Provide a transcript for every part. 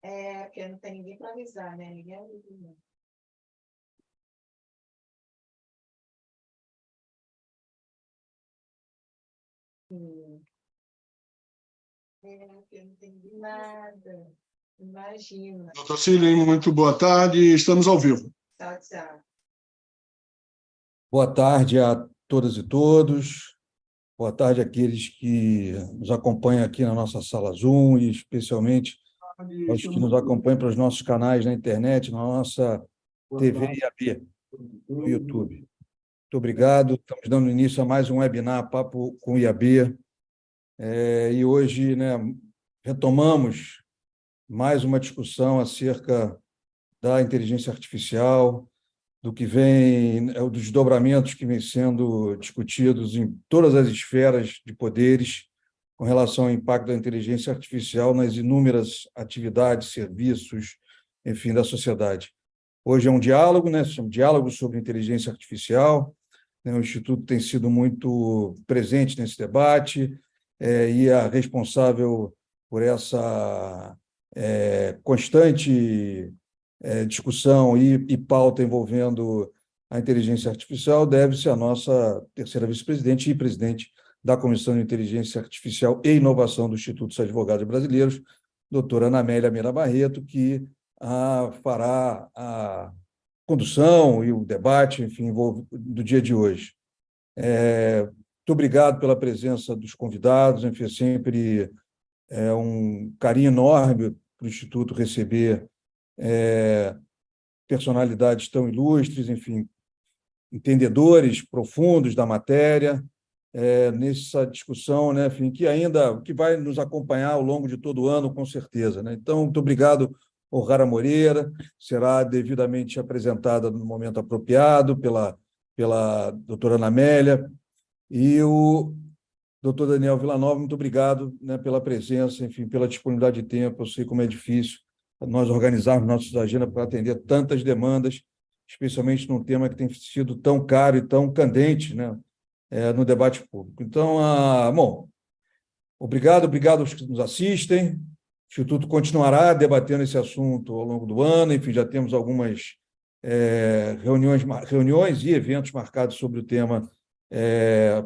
Porque não tem ninguém para avisar, né? Ninguém avisa, não. Porque não tem nada. Imagina. Doutor Cílio, muito boa tarde. Estamos ao vivo. Tchau, tchau. Boa tarde a todas e todos. Boa tarde àqueles que nos acompanham aqui na nossa sala Zoom e especialmente aos que nos acompanham pelos nossos canais na internet, na nossa TV IAB, no YouTube. Muito obrigado. Estamos dando início a mais um webinar Papo com IAB. E hoje, retomamos mais uma discussão acerca da inteligência artificial, do que vem, dos desdobramentos que vêm sendo discutidos em todas as esferas de poderes com relação ao impacto da inteligência artificial nas inúmeras atividades, serviços, enfim, da sociedade. Hoje é um diálogo, se chama Diálogo sobre Inteligência Artificial. O Instituto tem sido muito presente nesse debate e é responsável por essa constante discussão e pauta envolvendo a inteligência artificial deve-se à nossa terceira vice-presidente e presidente da Comissão de Inteligência Artificial e Inovação do Instituto dos Advogados Brasileiros, doutora Ana Amélia Meira Barreto, que fará a condução e o debate, enfim, do dia de hoje. Muito obrigado pela presença dos convidados, enfim, sempre um carinho enorme para o Instituto receber personalidades tão ilustres, enfim, entendedores profundos da matéria, nessa discussão, enfim, que vai nos acompanhar ao longo de todo o ano, com certeza. Então, muito obrigado, O'Hara Moreira, será devidamente apresentada no momento apropriado pela doutora Ana Amélia, e o doutor Daniel Villanova, muito obrigado pela presença, enfim, pela disponibilidade de tempo. Eu sei como é difícil nós organizarmos nossas agendas para atender tantas demandas, especialmente num tema que tem sido tão caro e tão candente, no debate público. Então, bom, obrigado aos que nos assistem. O Instituto continuará debatendo esse assunto ao longo do ano, enfim, já temos algumas reuniões e eventos marcados sobre o tema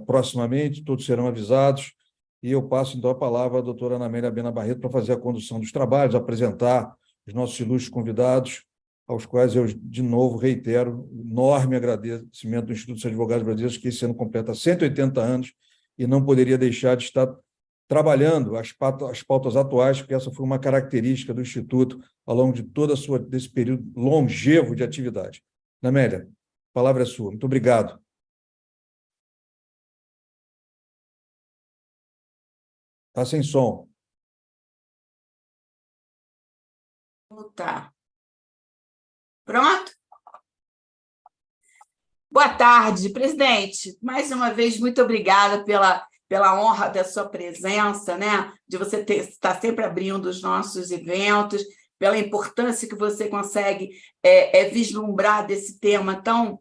proximamente, todos serão avisados, e eu passo, então, a palavra à doutora Ana Amélia Bena Barreto para fazer a condução dos trabalhos, apresentar os nossos ilustres convidados, aos quais eu, de novo, reitero o enorme agradecimento do Instituto dos Advogados Brasileiros, que esse ano completa 180 anos e não poderia deixar de estar trabalhando as pautas atuais, porque essa foi uma característica do Instituto ao longo de desse período longevo de atividade. Ana Amélia, a palavra é sua. Muito obrigado. Está sem som. Tá. Pronto? Boa tarde, presidente. Mais uma vez, muito obrigada pela honra da sua presença, de você estar sempre abrindo os nossos eventos, pela importância que você consegue vislumbrar desse tema tão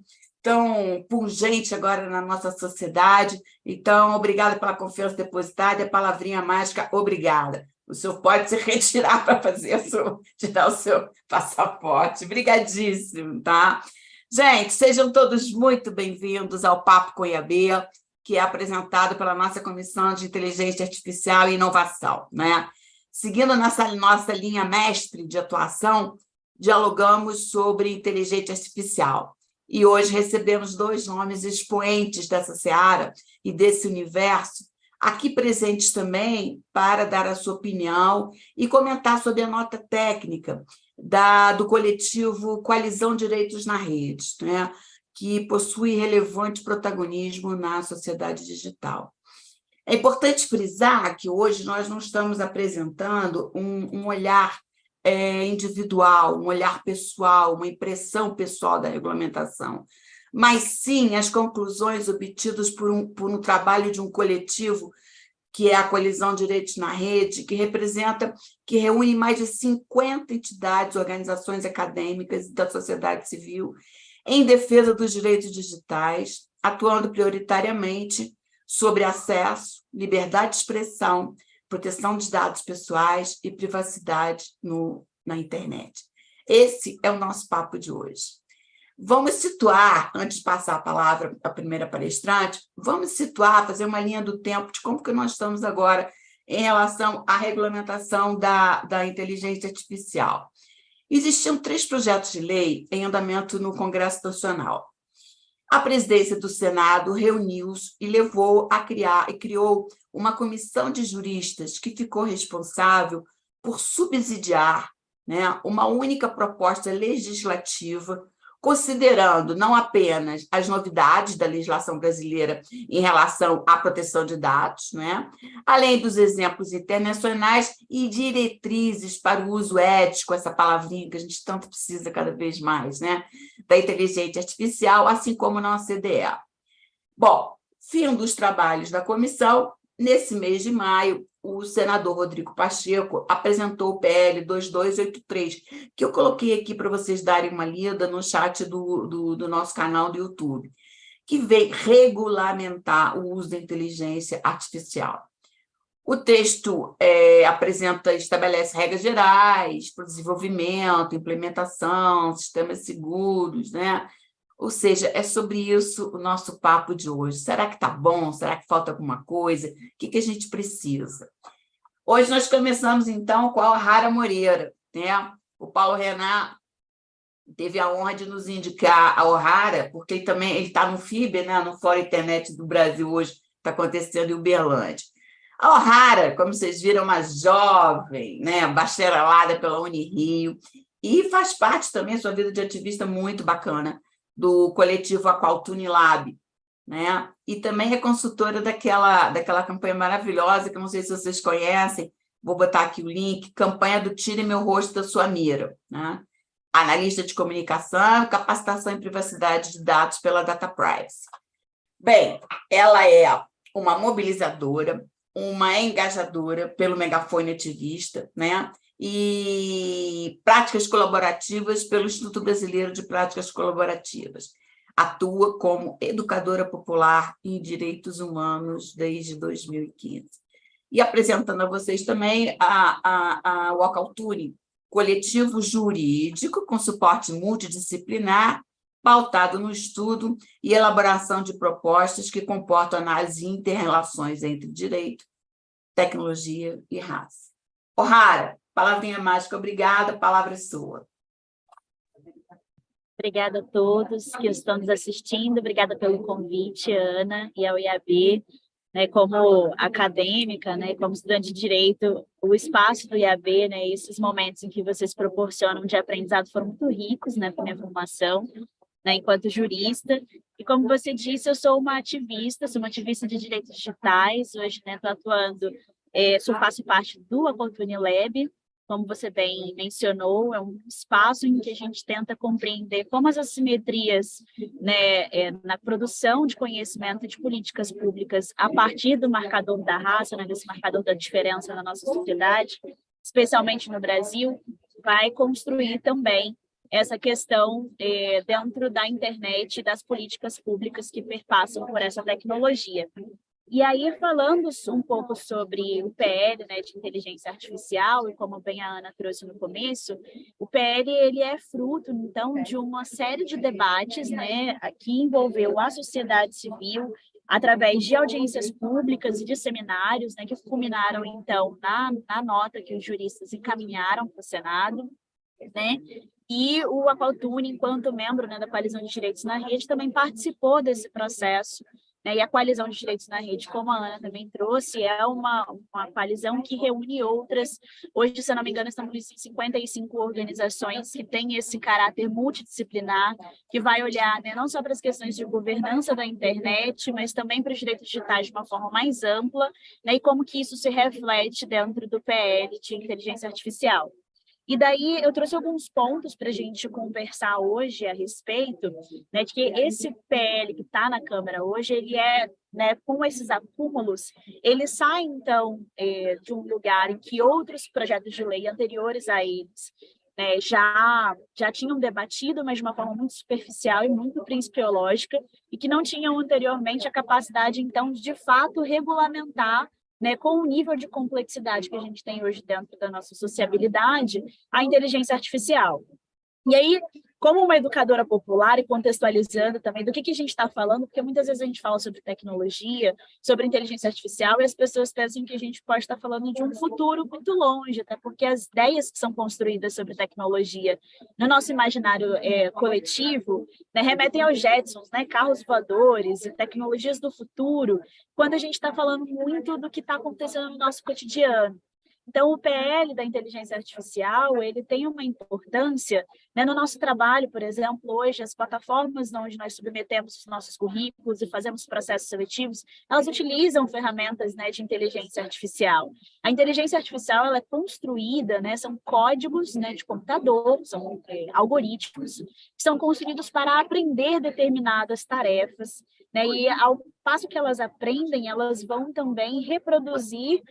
pungente agora na nossa sociedade. Então, obrigada pela confiança depositada, a palavrinha mágica, obrigada. O senhor pode se retirar para tirar o seu passaporte. Obrigadíssimo, tá? Gente, sejam todos muito bem-vindos ao Papo com IAB, que é apresentado pela nossa Comissão de Inteligência Artificial e Inovação, Seguindo nossa linha mestre de atuação, dialogamos sobre inteligência artificial. E hoje recebemos 2 nomes expoentes dessa seara e desse universo, aqui presentes também para dar a sua opinião e comentar sobre a nota técnica do coletivo Coalizão Direitos na Rede, que possui relevante protagonismo na sociedade digital. É importante frisar que hoje nós não estamos apresentando um olhar individual, um olhar pessoal, uma impressão pessoal da regulamentação, mas sim as conclusões obtidas por um trabalho de um coletivo, que é a Coalizão Direitos na Rede, que reúne mais de 50 entidades, organizações acadêmicas e da sociedade civil em defesa dos direitos digitais, atuando prioritariamente sobre acesso, liberdade de expressão, proteção de dados pessoais e privacidade no na internet. Esse é o nosso papo de hoje. Vamos situar, antes de passar a palavra à primeira palestrante, vamos situar, fazer uma linha do tempo de como que nós estamos agora em relação à regulamentação da inteligência artificial. Existiam 3 projetos de lei em andamento no Congresso Nacional. A presidência do Senado reuniu-os e criou uma comissão de juristas que ficou responsável por subsidiar, né, uma única proposta legislativa, considerando não apenas as novidades da legislação brasileira em relação à proteção de dados, né, além dos exemplos internacionais e diretrizes para o uso ético, essa palavrinha que a gente tanto precisa cada vez mais, né, da inteligência artificial, assim como na OCDE. Bom, fim dos trabalhos da comissão, nesse mês de maio, o senador Rodrigo Pacheco apresentou o PL 2283, que eu coloquei aqui para vocês darem uma lida no chat do nosso canal do YouTube, que vem regulamentar o uso da inteligência artificial. O texto estabelece regras gerais para o desenvolvimento, implementação, sistemas seguros, né? Ou seja, é sobre isso o nosso papo de hoje. Será que está bom? Será que falta alguma coisa? O que a gente precisa? Hoje nós começamos, então, com a O'Hara Moreira, né? O Paulo Renan teve a honra de nos indicar a O'Hara, porque ele também está no FIBE, né? No Fórum Internet do Brasil, hoje está acontecendo em Uberlândia. A O'Hara, como vocês viram, é uma jovem, né? Bacharelada pela Unirio, e faz parte também, sua vida de ativista muito bacana, do coletivo Aqualtune Lab, né? E também é consultora daquela campanha maravilhosa, que eu não sei se vocês conhecem, vou botar aqui o link, campanha do Tire Meu Rosto da Sua Mira, né? Analista de comunicação, capacitação em privacidade de dados pela Data Privacy. Bem, ela é uma mobilizadora, uma engajadora pelo megafone ativista, né? E práticas colaborativas pelo Instituto Brasileiro de Práticas Colaborativas. Atua como educadora popular em direitos humanos desde 2015. E apresentando a vocês também o Aqualtune, coletivo jurídico com suporte multidisciplinar, pautado no estudo e elaboração de propostas que comportam análise e interrelações entre direito, tecnologia e raça. O'Hara, palavrinha mágica, obrigada, a palavra é sua. Obrigada a todos que estão nos assistindo, obrigada pelo convite, Ana, e ao IAB. Né, como acadêmica, né, como estudante de Direito, o espaço do IAB, né, esses momentos em que vocês proporcionam de aprendizado foram muito ricos, né, para minha formação, né, enquanto jurista. E como você disse, eu sou uma ativista de direitos digitais, hoje estou atuando, faço parte do Aqualtune Lab, como você bem mencionou, é um espaço em que a gente tenta compreender como as assimetrias, né, na produção de conhecimento e de políticas públicas a partir do marcador da raça, né, desse marcador da diferença na nossa sociedade, especialmente no Brasil, vai construir também essa questão dentro da internet e das políticas públicas que perpassam por essa tecnologia. E aí, falando um pouco sobre o PL, né, de inteligência artificial, e como bem a Ana trouxe no começo, o PL ele é fruto, então, de uma série de debates, né, que envolveu a sociedade civil, através de audiências públicas e de seminários, né, que culminaram, então, na nota que os juristas encaminharam para o Senado, né? E o Aqualtune, enquanto membro, né, da Coalizão de Direitos na Rede, também participou desse processo. E a Coalizão de Direitos na Rede, como a Ana também trouxe, é uma coalizão que reúne outras. Hoje, se eu não me engano, estamos em 55 organizações que têm esse caráter multidisciplinar, que vai olhar, né, não só para as questões de governança da internet, mas também para os direitos digitais de uma forma mais ampla, né, e como que isso se reflete dentro do PL de inteligência artificial. E daí eu trouxe alguns pontos para a gente conversar hoje a respeito, né, de que esse PL que está na Câmara hoje, ele né, com esses acúmulos, ele sai, então, de um lugar em que outros projetos de lei anteriores a eles, né, já tinham debatido, mas de uma forma muito superficial e muito principiológica, e que não tinham anteriormente a capacidade, então, de fato, regulamentar né, com o nível de complexidade que a gente tem hoje dentro da nossa sociabilidade, a inteligência artificial. E aí, como uma educadora popular e contextualizando também do que a gente está falando, porque muitas vezes a gente fala sobre tecnologia, sobre inteligência artificial, e as pessoas pensam que a gente pode estar falando de um futuro muito longe, até porque as ideias que são construídas sobre tecnologia no nosso imaginário coletivo, né, remetem aos Jetsons, né, carros voadores e tecnologias do futuro, quando a gente está falando muito do que está acontecendo no nosso cotidiano. Então, o PL da inteligência artificial, ele tem uma importância, né, no nosso trabalho, por exemplo, hoje, as plataformas onde nós submetemos os nossos currículos e fazemos processos seletivos, elas utilizam ferramentas, né, de inteligência artificial. A inteligência artificial, ela é construída, né, são códigos, né, de computador, são algoritmos, que são construídos para aprender determinadas tarefas, né, e ao passo que elas aprendem, elas vão também reproduzir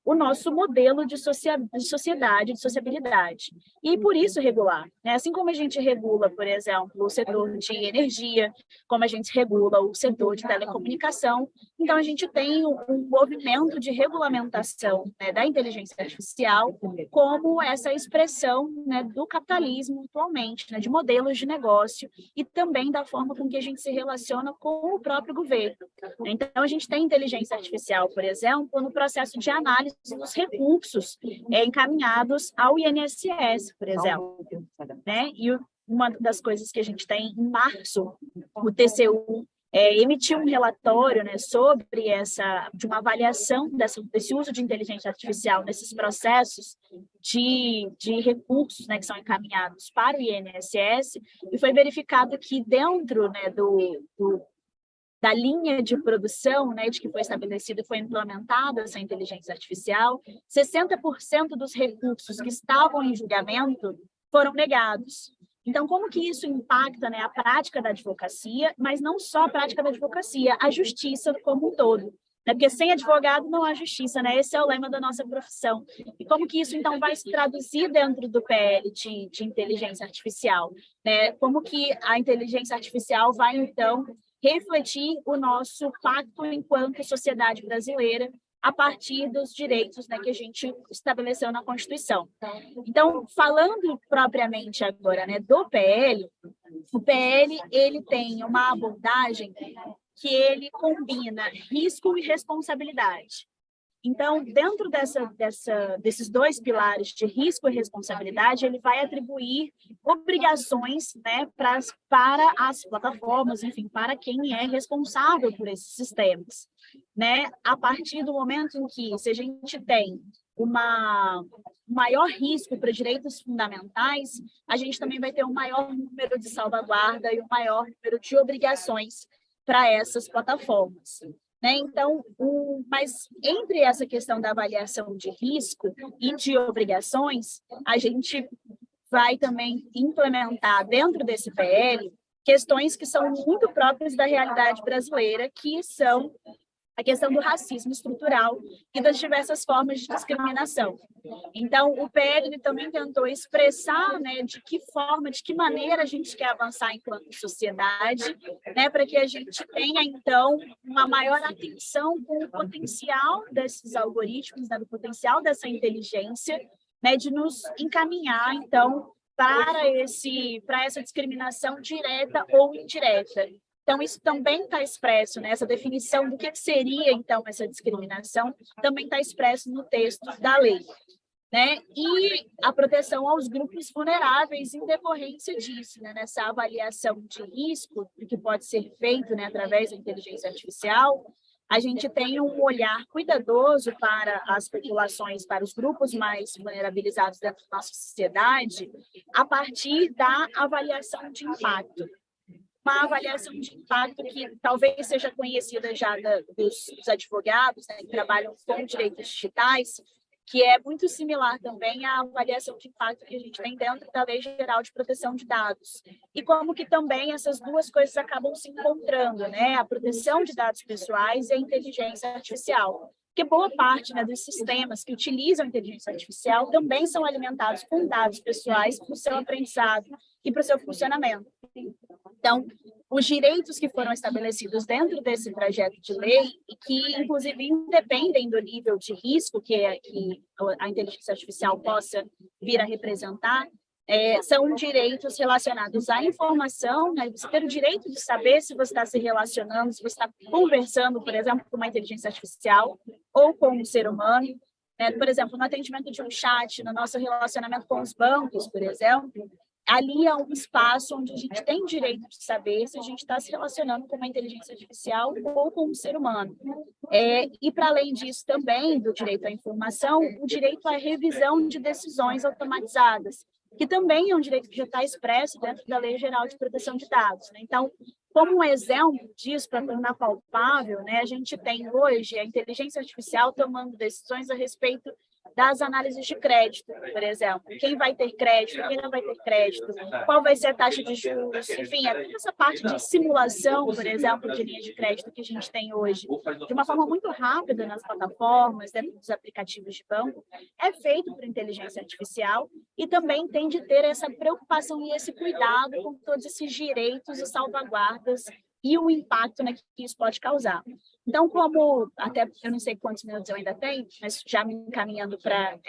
o nosso modelo de sociedade, de sociabilidade. E por isso regular, né? Assim como a gente regula, por exemplo, o setor de energia, como a gente regula o setor de telecomunicação, então a gente tem um movimento de regulamentação, né, da inteligência artificial como essa expressão, né, do capitalismo atualmente, né, de modelos de negócio e também da forma com que a gente se relaciona com o próprio governo. Então, a gente tem inteligência artificial, por exemplo, no processo de análise dos recursos encaminhados ao INSS, por exemplo, né? E uma das coisas que a gente tem em março, o TCU emitiu um relatório, né, sobre de uma avaliação desse uso de inteligência artificial nesses processos de recursos, né, que são encaminhados para o INSS, e foi verificado que dentro, né, da linha de produção, né, de que foi estabelecida e foi implementada essa inteligência artificial, 60% dos recursos que estavam em julgamento foram negados. Então, como que isso impacta, né, a prática da advocacia, mas não só a prática da advocacia, a justiça como um todo? Né? Porque sem advogado não há justiça, né? Esse é o lema da nossa profissão. E como que isso, então, vai se traduzir dentro do PL de inteligência artificial? Né? Como que a inteligência artificial vai, então, refletir o nosso pacto enquanto sociedade brasileira a partir dos direitos, né, que a gente estabeleceu na Constituição. Então, falando propriamente agora, né, do PL, o PL ele tem uma abordagem que ele combina risco e responsabilidade. Então, dentro desses dois pilares de risco e responsabilidade, ele vai atribuir obrigações, né, para as plataformas, enfim, para quem é responsável por esses sistemas. Né? A partir do momento em que, se a gente tem um maior risco para direitos fundamentais, a gente também vai ter um maior número de salvaguarda e um maior número de obrigações para essas plataformas. Né? Então, mas entre essa questão da avaliação de risco e de obrigações, a gente vai também implementar dentro desse PL questões que são muito próprias da realidade brasileira, que são a questão do racismo estrutural e das diversas formas de discriminação. Então, o PL também tentou expressar, né, de que maneira a gente quer avançar enquanto sociedade, né, para que a gente tenha, então, uma maior atenção com o potencial desses algoritmos, né, do potencial dessa inteligência, né, de nos encaminhar, então, para essa discriminação direta ou indireta. Então, isso também está expresso, né? Essa definição do que seria, então, essa discriminação, também está expresso no texto da lei. Né? E a proteção aos grupos vulneráveis em decorrência disso, né? Nessa avaliação de risco, que pode ser feito, né, através da inteligência artificial, a gente tem um olhar cuidadoso para as populações, para os grupos mais vulnerabilizados dentro da nossa sociedade, a partir da avaliação de impacto. Uma avaliação de impacto que talvez seja conhecida já dos advogados, né, que trabalham com direitos digitais, que é muito similar também à avaliação de impacto que a gente tem dentro da Lei Geral de Proteção de Dados. E como que também essas duas coisas acabam se encontrando, né? A proteção de dados pessoais e a inteligência artificial. Porque boa parte, né, dos sistemas que utilizam a inteligência artificial também são alimentados com dados pessoais para o seu aprendizado e para o seu funcionamento. Então, os direitos que foram estabelecidos dentro desse projeto de lei e que, inclusive, independem do nível de risco que a inteligência artificial possa vir a representar, são direitos relacionados à informação, né? Você ter o direito de saber se você está se relacionando, se você está conversando, por exemplo, com uma inteligência artificial ou com um ser humano, né? Por exemplo, no atendimento de um chat, no nosso relacionamento com os bancos, por exemplo, ali é um espaço onde a gente tem direito de saber se a gente está se relacionando com uma inteligência artificial ou com um ser humano. E, para além disso, também do direito à informação, o direito à revisão de decisões automatizadas, que também é um direito que já está expresso dentro da Lei Geral de Proteção de Dados, né? Então, como um exemplo disso, para tornar palpável, né, a gente tem hoje a inteligência artificial tomando decisões a respeito das análises de crédito, por exemplo. Quem vai ter crédito, quem não vai ter crédito, qual vai ser a taxa de juros, enfim, toda essa parte de simulação, por exemplo, de linha de crédito que a gente tem hoje, de uma forma muito rápida nas plataformas, dentro dos aplicativos de banco, é feito por inteligência artificial e também tem de ter essa preocupação e esse cuidado com todos esses direitos e salvaguardas e o impacto, né, que isso pode causar. Então, como até eu não sei quantos minutos eu ainda tenho, mas já me encaminhando para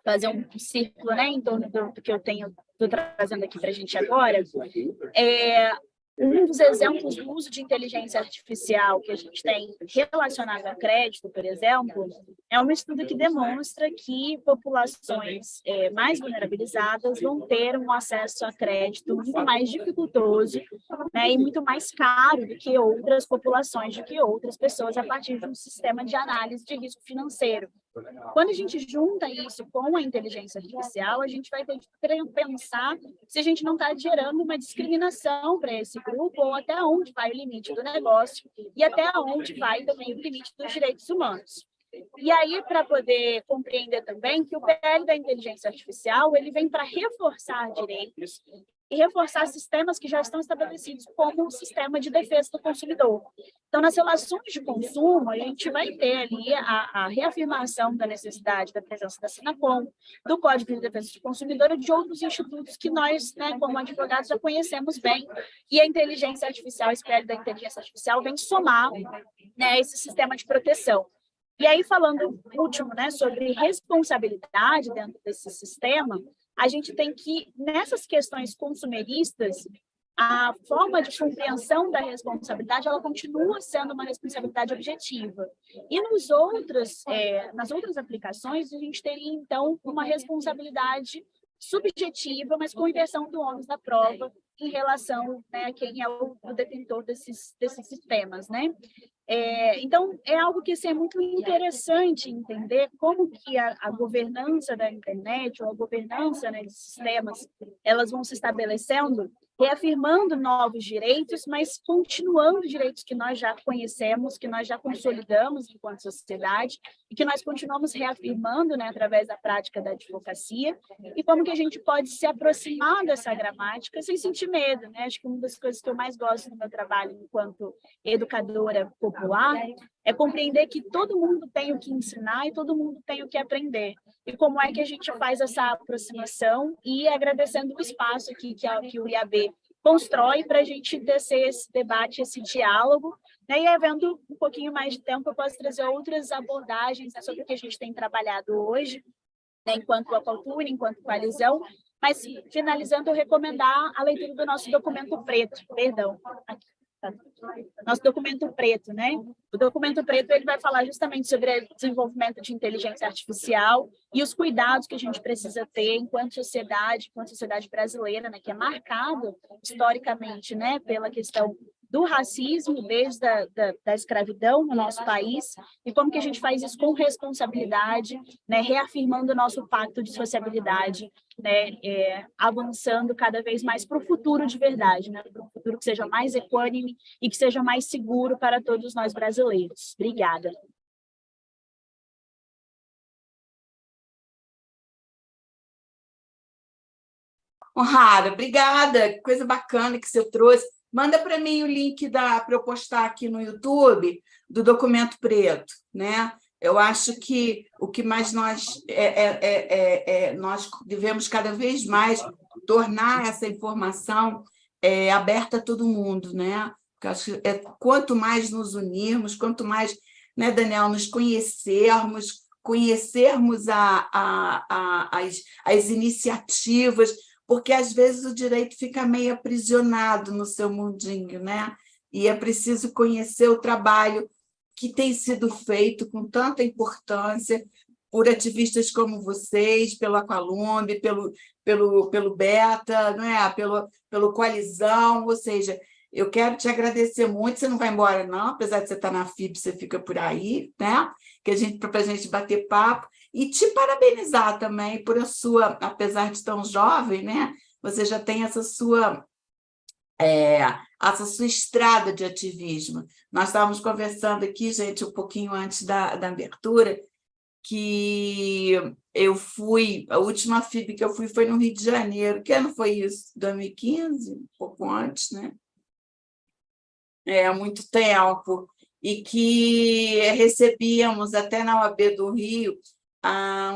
fazer um círculo, né, em torno do que eu estou trazendo aqui para a gente agora, um dos exemplos do uso de inteligência artificial que a gente tem relacionado a crédito, por exemplo, é um estudo que demonstra que populações mais vulnerabilizadas vão ter um acesso a crédito muito mais dificultoso, né, e muito mais caro do que outras populações, do que outras pessoas, a partir de um sistema de análise de risco financeiro. Quando a gente junta isso com a inteligência artificial, a gente vai ter que pensar se a gente não está gerando uma discriminação para esse grupo, ou até onde vai o limite do negócio e até onde vai também o limite dos direitos humanos. E aí, para poder compreender também que o PL da inteligência artificial ele vem para reforçar direitos e reforçar sistemas que já estão estabelecidos como um sistema de defesa do consumidor. Então, nas relações de consumo, a gente vai ter ali a reafirmação da necessidade da presença da Sinacom, do Código de Defesa do Consumidor e de outros institutos que nós, né, como advogados, já conhecemos bem, e a inteligência artificial, a SPL da inteligência artificial, vem somar, né, esse sistema de proteção. E aí, falando, último, né, sobre responsabilidade dentro desse sistema, a gente tem que, nessas questões consumeristas, a forma de compreensão da responsabilidade ela continua sendo uma responsabilidade objetiva. E nas outras aplicações, a gente teria, então, uma responsabilidade subjetiva, mas com inversão do ônus da prova em relação, né, a quem é o detentor desses sistemas, né? Então, é algo que assim, é muito interessante entender como que a governança da internet ou a governança, né, de sistemas, elas vão se estabelecendo, reafirmando novos direitos, mas continuando direitos que nós já conhecemos, que nós já consolidamos enquanto sociedade e que nós continuamos reafirmando, né, através da prática da advocacia, e como que a gente pode se aproximar dessa gramática sem sentir medo, né? Acho que uma das coisas que eu mais gosto no meu trabalho enquanto educadora popular é compreender que todo mundo tem o que ensinar e todo mundo tem o que aprender. E como é que a gente faz essa aproximação e agradecendo o espaço aqui que o IAB constrói para a gente tecer esse debate, esse diálogo, né? E havendo um pouquinho mais de tempo, eu posso trazer outras abordagens, né, sobre o que a gente tem trabalhado hoje, né, enquanto Aquacultura, enquanto coalizão, mas finalizando, eu recomendar a leitura do nosso documento preto, nosso documento preto, né? O documento preto ele vai falar justamente sobre o desenvolvimento de inteligência artificial e os cuidados que a gente precisa ter enquanto sociedade brasileira, né? Que é marcado historicamente, né? Pela questão do racismo desde da escravidão no nosso país e como que a gente faz isso com responsabilidade, né, reafirmando o nosso pacto de sociabilidade, né, avançando cada vez mais para o futuro de verdade, né, para um futuro que seja mais equânime e que seja mais seguro para todos nós brasileiros. Obrigada. Honrada, obrigada, que coisa bacana que você trouxe. Manda para mim o link para eu postar aqui no YouTube do documento preto, né? Eu acho que o que mais nós devemos cada vez mais tornar essa informação aberta a todo mundo, né? Porque acho que quanto mais nos unirmos, quanto mais, né, Daniel, nos conhecermos as iniciativas, porque às vezes o direito fica meio aprisionado no seu mundinho, né? E é preciso conhecer o trabalho que tem sido feito com tanta importância por ativistas como vocês, pelo Aqualumbre, pelo Beta, não é? pelo Coalizão, ou seja, eu quero te agradecer muito, você não vai embora não, apesar de você estar na FIB, você fica por aí, né? Para a gente bater papo, e te parabenizar também por apesar de tão jovem, né? Você já tem essa sua estrada de ativismo. Nós estávamos conversando aqui, gente, um pouquinho antes da abertura, que a última FIB que eu fui foi no Rio de Janeiro. Que ano foi isso? 2015? Um pouco antes, né? Há muito tempo. E que recebíamos, até na OAB do Rio,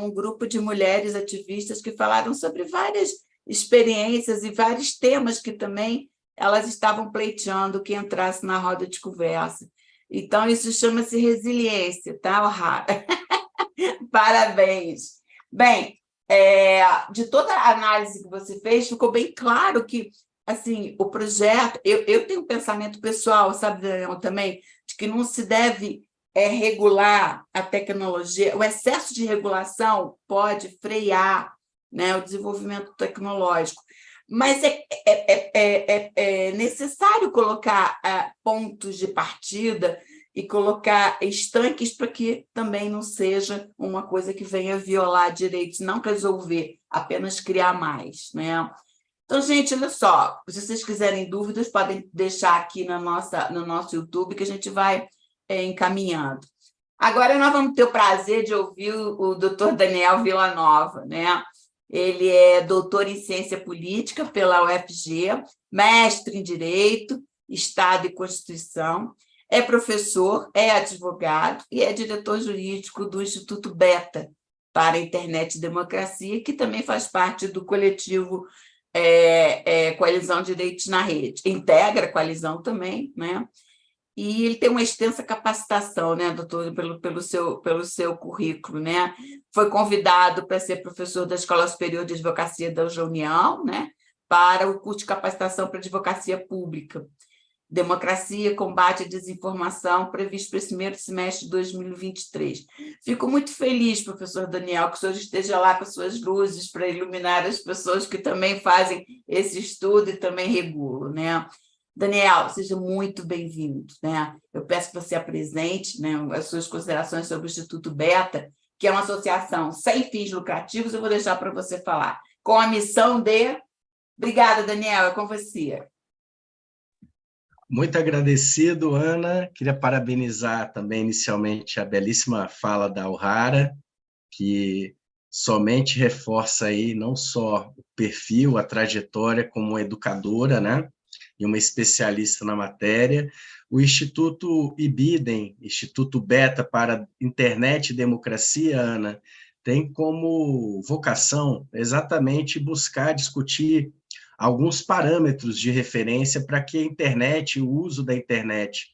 um grupo de mulheres ativistas que falaram sobre várias experiências e vários temas que também elas estavam pleiteando que entrasse na roda de conversa. Então, isso chama-se resiliência, tá, O'Hara? Parabéns. Bem, de toda a análise que você fez, ficou bem claro que assim, o projeto... Eu tenho um pensamento pessoal, sabe, Daniel, também, de que não se deve regular a tecnologia. O excesso de regulação pode frear, né, o desenvolvimento tecnológico. Mas é necessário colocar pontos de partida e colocar estanques para que também não seja uma coisa que venha violar direitos, não resolver, apenas criar mais, né? Então, gente, olha só, se vocês quiserem dúvidas, podem deixar aqui no nosso YouTube, que a gente vai encaminhando. Agora, nós vamos ter o prazer de ouvir o doutor Daniel Villanova, né? Ele é doutor em Ciência Política pela UFG, mestre em Direito, Estado e Constituição, é professor, é advogado e é diretor jurídico do Instituto Beta para a Internet e Democracia, que também faz parte do coletivo Coalizão Direitos na Rede. Integra a coalizão também, né? E ele tem uma extensa capacitação, né, doutor, pelo seu currículo, né? Foi convidado para ser professor da Escola Superior de Advocacia da União, né, para o curso de capacitação para advocacia pública. Democracia, Combate à Desinformação, previsto para esse primeiro semestre de 2023. Fico muito feliz, professor Daniel, que o senhor esteja lá com as suas luzes para iluminar as pessoas que também fazem esse estudo e também regulam, né? Daniel, seja muito bem-vindo, né? Eu peço que você apresente, né, as suas considerações sobre o Instituto Beta, que é uma associação sem fins lucrativos, eu vou deixar para você falar, com a missão de... Obrigada, Daniel, é com você. Muito agradecido, Ana. Queria parabenizar também, inicialmente, a belíssima fala da O'Hara, que somente reforça aí não só o perfil, a trajetória como educadora, né, e uma especialista na matéria. O Instituto IBIDEM, Instituto Beta para Internet e Democracia, Ana, tem como vocação exatamente buscar discutir alguns parâmetros de referência para que a internet, o uso da internet,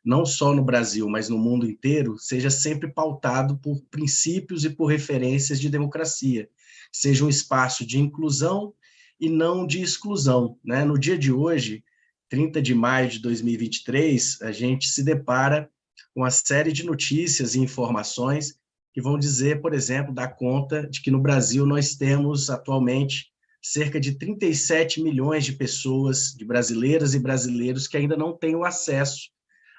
não só no Brasil, mas no mundo inteiro, seja sempre pautado por princípios e por referências de democracia, seja um espaço de inclusão e não de exclusão, né? No dia de hoje, 30 de maio de 2023, a gente se depara com uma série de notícias e informações que vão dizer, por exemplo, dar conta de que no Brasil nós temos atualmente cerca de 37 milhões de pessoas, de brasileiras e brasileiros, que ainda não têm o acesso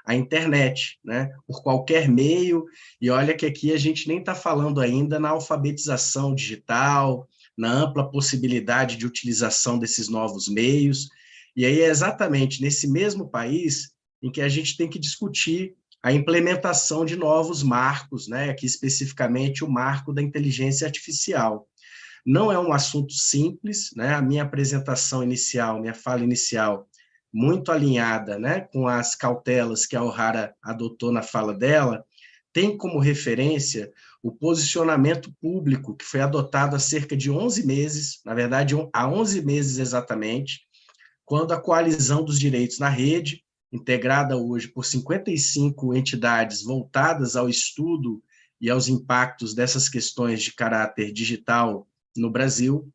à internet, né, por qualquer meio, e olha que aqui a gente nem está falando ainda na alfabetização digital, na ampla possibilidade de utilização desses novos meios, e aí é exatamente nesse mesmo país em que a gente tem que discutir a implementação de novos marcos, né, aqui especificamente o marco da inteligência artificial. Não é um assunto simples, né? A minha apresentação inicial, minha fala inicial, muito alinhada, né, com as cautelas que a O'Hara adotou na fala dela, tem como referência o posicionamento público que foi adotado há cerca de 11 meses, na verdade, há 11 meses exatamente, quando a Coalizão dos Direitos na Rede, integrada hoje por 55 entidades voltadas ao estudo e aos impactos dessas questões de caráter digital no Brasil,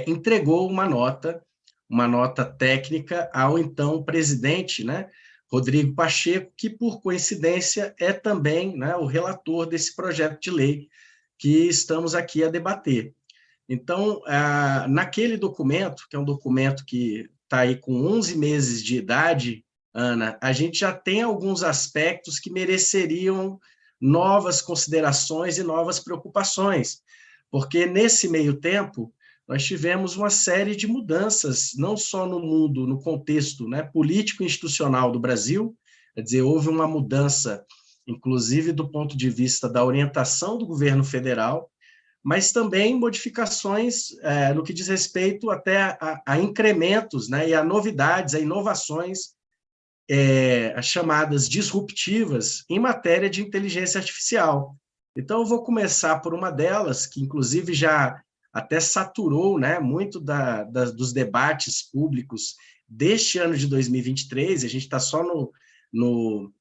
entregou uma nota técnica ao então presidente, né, Rodrigo Pacheco, que, por coincidência, é também, né, o relator desse projeto de lei que estamos aqui a debater. Então, naquele documento, que é um documento que está aí com 11 meses de idade, Ana, a gente já tem alguns aspectos que mereceriam novas considerações e novas preocupações, porque nesse meio tempo nós tivemos uma série de mudanças, não só no mundo, no contexto, né, político e institucional do Brasil, quer dizer, houve uma mudança, inclusive do ponto de vista da orientação do governo federal, mas também modificações no que diz respeito até a incrementos, né, e a novidades, a inovações as chamadas disruptivas em matéria de inteligência artificial. Então, eu vou começar por uma delas, que inclusive já até saturou, né, muito dos debates públicos deste ano de 2023, a gente está só no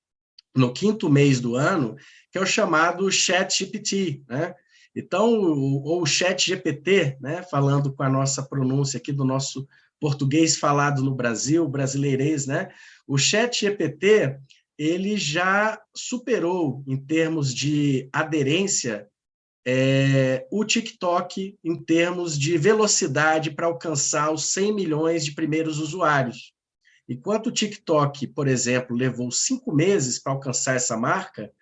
5º mês do ano, que é o chamado ChatGPT, né? Então, ou ChatGPT, né, falando com a nossa pronúncia aqui do nosso português falado no Brasil, brasileirês, né? O ChatGPT, ele já superou, em termos de aderência, o TikTok em termos de velocidade para alcançar os 100 milhões de primeiros usuários. Enquanto o TikTok, por exemplo, levou 5 meses para alcançar essa marca,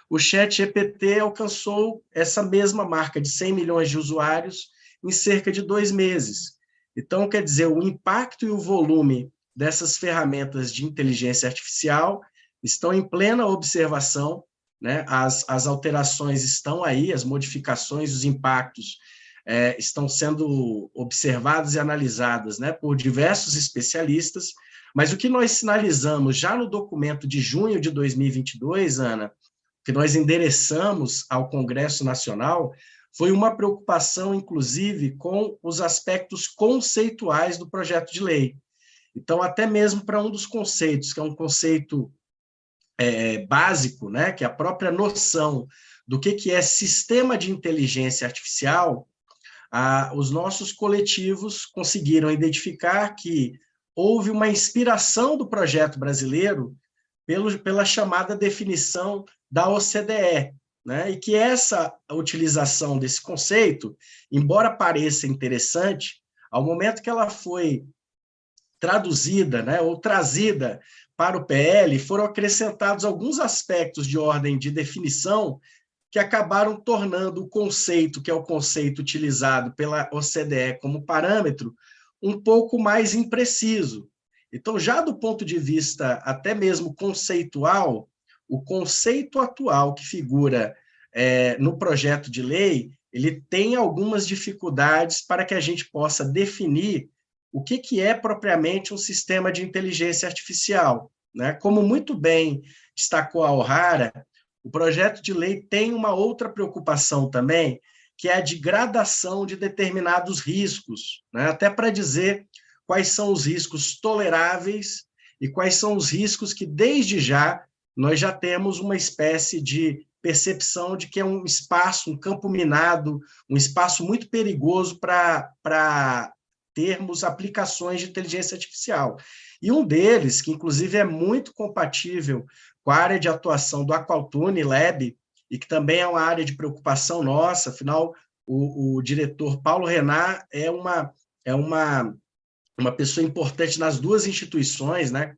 o ChatGPT alcançou essa mesma marca de 100 milhões de usuários em cerca de 2 meses. Então, quer dizer, o impacto e o volume dessas ferramentas de inteligência artificial estão em plena observação, né? As alterações estão aí, as modificações, os impactos estão sendo observados e analisados, né, por diversos especialistas, mas o que nós sinalizamos já no documento de junho de 2022, Ana, que nós endereçamos ao Congresso Nacional, foi uma preocupação, inclusive, com os aspectos conceituais do projeto de lei. Então, até mesmo para um dos conceitos, que é um conceito básico, né, que é a própria noção do que é sistema de inteligência artificial, os nossos coletivos conseguiram identificar que houve uma inspiração do projeto brasileiro pela chamada definição da OCDE, né? E que essa utilização desse conceito, embora pareça interessante, ao momento que ela foi traduzida, né, ou trazida para o PL, foram acrescentados alguns aspectos de ordem de definição que acabaram tornando o conceito, que é o conceito utilizado pela OCDE como parâmetro, um pouco mais impreciso. Então, já do ponto de vista até mesmo conceitual, o conceito atual que figura no projeto de lei, ele tem algumas dificuldades para que a gente possa definir o que é propriamente um sistema de inteligência artificial, né? Como muito bem destacou a O'Hara, o projeto de lei tem uma outra preocupação também, que é a de gradação de determinados riscos, né? Até para dizer quais são os riscos toleráveis e quais são os riscos que, desde já, nós já temos uma espécie de percepção de que é um espaço, um campo minado, um espaço muito perigoso para termos aplicações de inteligência artificial. E um deles, que inclusive é muito compatível com a área de atuação do Aqualtune Lab, e que também é uma área de preocupação nossa, afinal, o diretor Paulo Renat é uma pessoa importante nas duas instituições, né?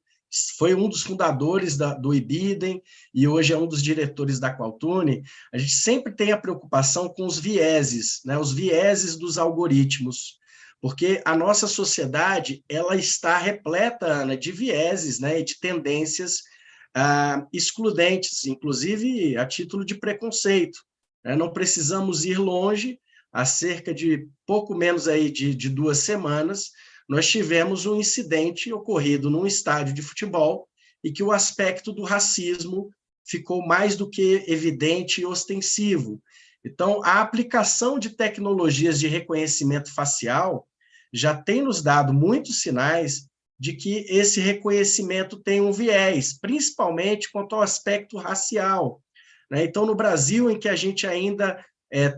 Foi um dos fundadores do IBIDEM e hoje é um dos diretores da Aqualtune. A gente sempre tem a preocupação com os vieses, né? Os vieses dos algoritmos, porque a nossa sociedade ela está repleta, Ana, de vieses, né? E de tendências excludentes, inclusive a título de preconceito. Né? Não precisamos ir longe, há cerca de pouco menos aí de 2 semanas, nós tivemos um incidente ocorrido num estádio de futebol e que o aspecto do racismo ficou mais do que evidente e ostensivo. Então, a aplicação de tecnologias de reconhecimento facial já tem nos dado muitos sinais de que esse reconhecimento tem um viés, principalmente quanto ao aspecto racial, né? Então, no Brasil, em que a gente ainda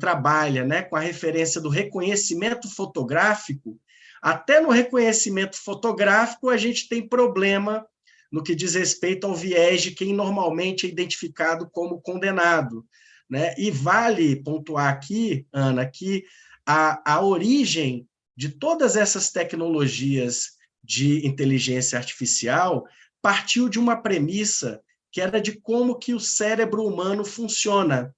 trabalha, né, com a referência do reconhecimento fotográfico, até no reconhecimento fotográfico a gente tem problema no que diz respeito ao viés de quem normalmente é identificado como condenado, né? E vale pontuar aqui, Ana, que a origem de todas essas tecnologias de inteligência artificial partiu de uma premissa que era de como que o cérebro humano funciona.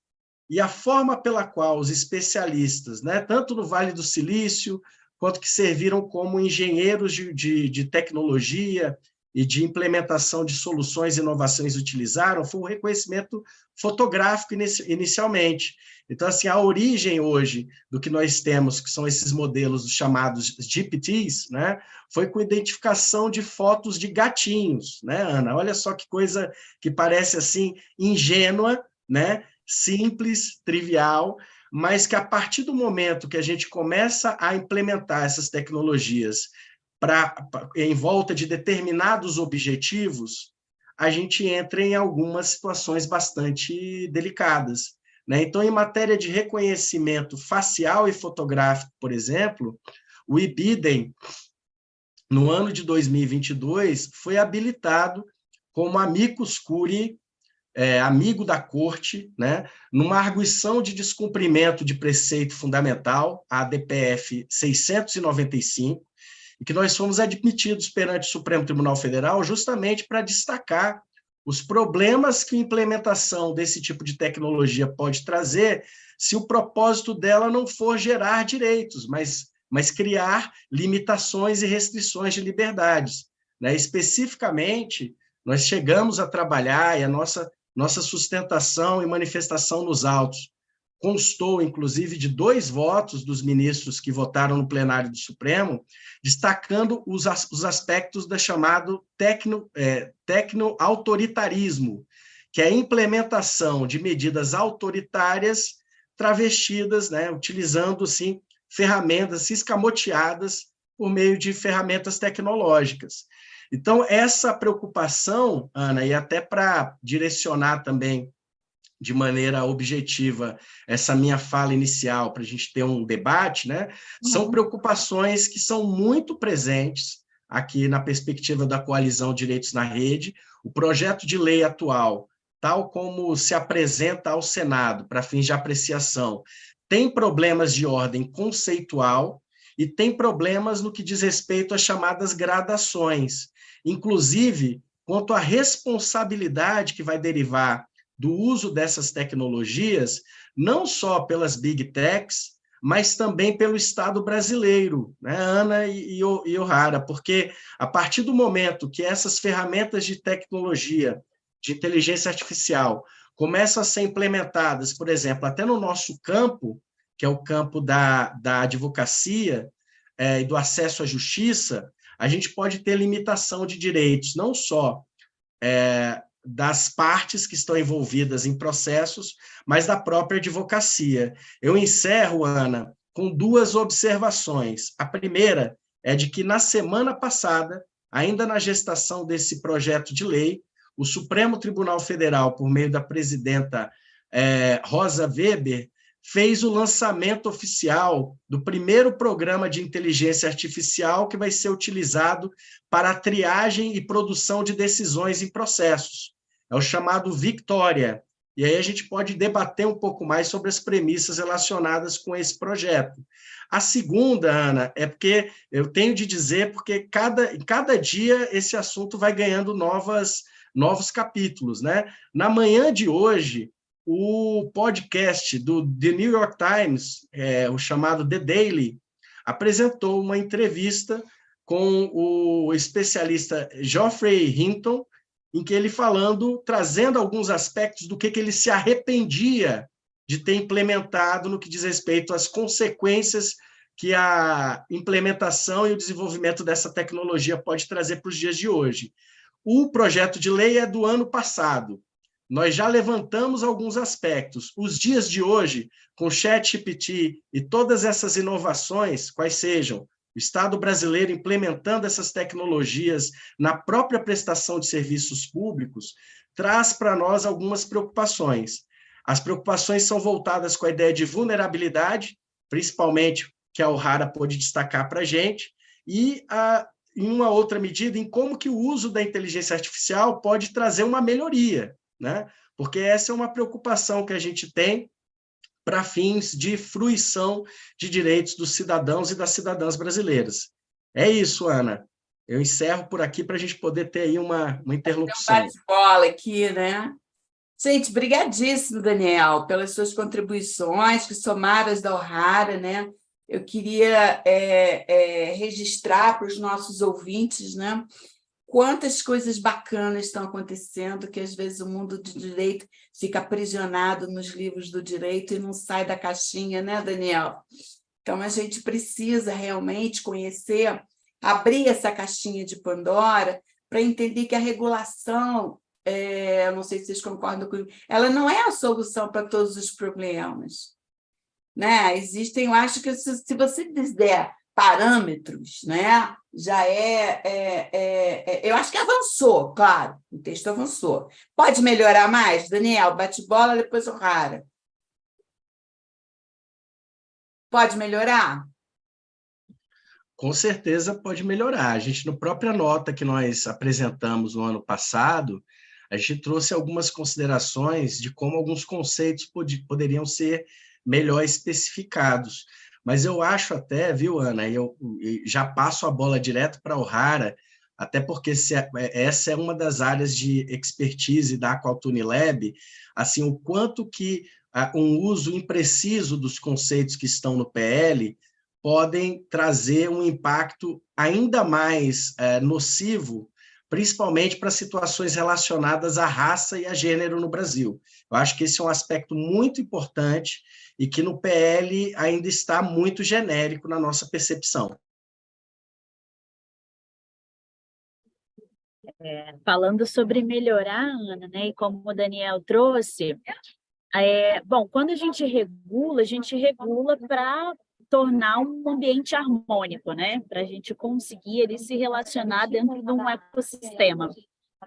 E a forma pela qual os especialistas, né, tanto no Vale do Silício, quanto que serviram como engenheiros de tecnologia e de implementação de soluções e inovações utilizaram, foi o reconhecimento fotográfico inicialmente. Então, assim, a origem hoje do que nós temos, que são esses modelos chamados GPTs, né, foi com identificação de fotos de gatinhos, né, Ana? Olha só que coisa que parece, assim, ingênua, né, simples, trivial, mas que a partir do momento que a gente começa a implementar essas tecnologias em volta de determinados objetivos, a gente entra em algumas situações bastante delicadas, né? Então, em matéria de reconhecimento facial e fotográfico, por exemplo, o IBIDEM, no ano de 2022, foi habilitado como amicus curiae, amigo da corte, né, numa arguição de descumprimento de preceito fundamental, a ADPF 695, e que nós fomos admitidos perante o Supremo Tribunal Federal justamente para destacar os problemas que a implementação desse tipo de tecnologia pode trazer se o propósito dela não for gerar direitos, mas criar limitações e restrições de liberdades, né? Especificamente, nós chegamos a trabalhar, e a nossa sustentação e manifestação nos autos constou, inclusive, de 2 votos dos ministros que votaram no plenário do Supremo, destacando os aspectos da chamado tecno-autoritarismo, que é a implementação de medidas autoritárias travestidas, né, utilizando, assim, ferramentas escamoteadas por meio de ferramentas tecnológicas. Então, essa preocupação, Ana, e até para direcionar também de maneira objetiva essa minha fala inicial, para a gente ter um debate, né? São preocupações que são muito presentes aqui na perspectiva da Coalizão Direitos na Rede. O projeto de lei atual, tal como se apresenta ao Senado para fins de apreciação, tem problemas de ordem conceitual e tem problemas no que diz respeito às chamadas gradações, inclusive quanto à responsabilidade que vai derivar do uso dessas tecnologias, não só pelas big techs, mas também pelo Estado brasileiro, né, Ana e O'Hara, porque a partir do momento que essas ferramentas de tecnologia, de inteligência artificial, começam a ser implementadas, por exemplo, até no nosso campo, que é o campo da advocacia e do acesso à justiça, a gente pode ter limitação de direitos, não só das partes que estão envolvidas em processos, mas da própria advocacia. Eu encerro, Ana, com 2 observações. A primeira é de que, na semana passada, ainda na gestação desse projeto de lei, o Supremo Tribunal Federal, por meio da presidenta Rosa Weber, fez o lançamento oficial do primeiro programa de inteligência artificial que vai ser utilizado para a triagem e produção de decisões em processos. É o chamado Victoria. E aí a gente pode debater um pouco mais sobre as premissas relacionadas com esse projeto. A segunda, Ana, é porque eu tenho de dizer, porque cada dia esse assunto vai ganhando novos capítulos, né? Na manhã de hoje, o podcast do The New York Times, o chamado The Daily, apresentou uma entrevista com o especialista Geoffrey Hinton, em que ele trazendo alguns aspectos do que ele se arrependia de ter implementado no que diz respeito às consequências que a implementação e o desenvolvimento dessa tecnologia pode trazer para os dias de hoje. O projeto de lei é do ano passado. Nós já levantamos alguns aspectos. Os dias de hoje, com ChatGPT e todas essas inovações, quais sejam o Estado brasileiro implementando essas tecnologias na própria prestação de serviços públicos, traz para nós algumas preocupações. As preocupações são voltadas com a ideia de vulnerabilidade, principalmente que a O'Hara pôde destacar para a gente, e, em uma outra medida, em como que o uso da inteligência artificial pode trazer uma melhoria, né? Porque essa é uma preocupação que a gente tem para fins de fruição de direitos dos cidadãos e das cidadãs brasileiras. É isso, Ana. Eu encerro por aqui para a gente poder ter aí uma interlocução. Um bate-bola aqui, né? Gente, brigadíssimo, Daniel, pelas suas contribuições, que somaram as da O'Hara, né? Eu queria registrar para os nossos ouvintes, né, quantas coisas bacanas estão acontecendo, que às vezes o mundo do direito fica aprisionado nos livros do direito e não sai da caixinha, né, Daniel? Então, a gente precisa realmente conhecer, abrir essa caixinha de Pandora para entender que a regulação, não sei se vocês concordam comigo, ela não é a solução para todos os problemas, né? Existem, eu acho que se você der parâmetros, né, já eu acho que avançou, claro, o texto avançou. Pode melhorar mais, Daniel? Bate-bola, depois O'Hara. Pode melhorar? Com certeza pode melhorar. A gente, na própria nota que nós apresentamos no ano passado, a gente trouxe algumas considerações de como alguns conceitos poderiam ser melhor especificados. Mas eu acho até, viu, Ana, eu já passo a bola direto para a O'Hara, até porque essa é uma das áreas de expertise da Aqua-Unilab, assim, o quanto que um uso impreciso dos conceitos que estão no PL podem trazer um impacto ainda mais nocivo, principalmente para situações relacionadas à raça e a gênero no Brasil. Eu acho que esse é um aspecto muito importante e que no PL ainda está muito genérico na nossa percepção. Falando sobre melhorar, Ana, né, e como o Daniel trouxe, bom, quando a gente regula para tornar um ambiente harmônico, né, para a gente conseguir ele se relacionar dentro de um ecossistema.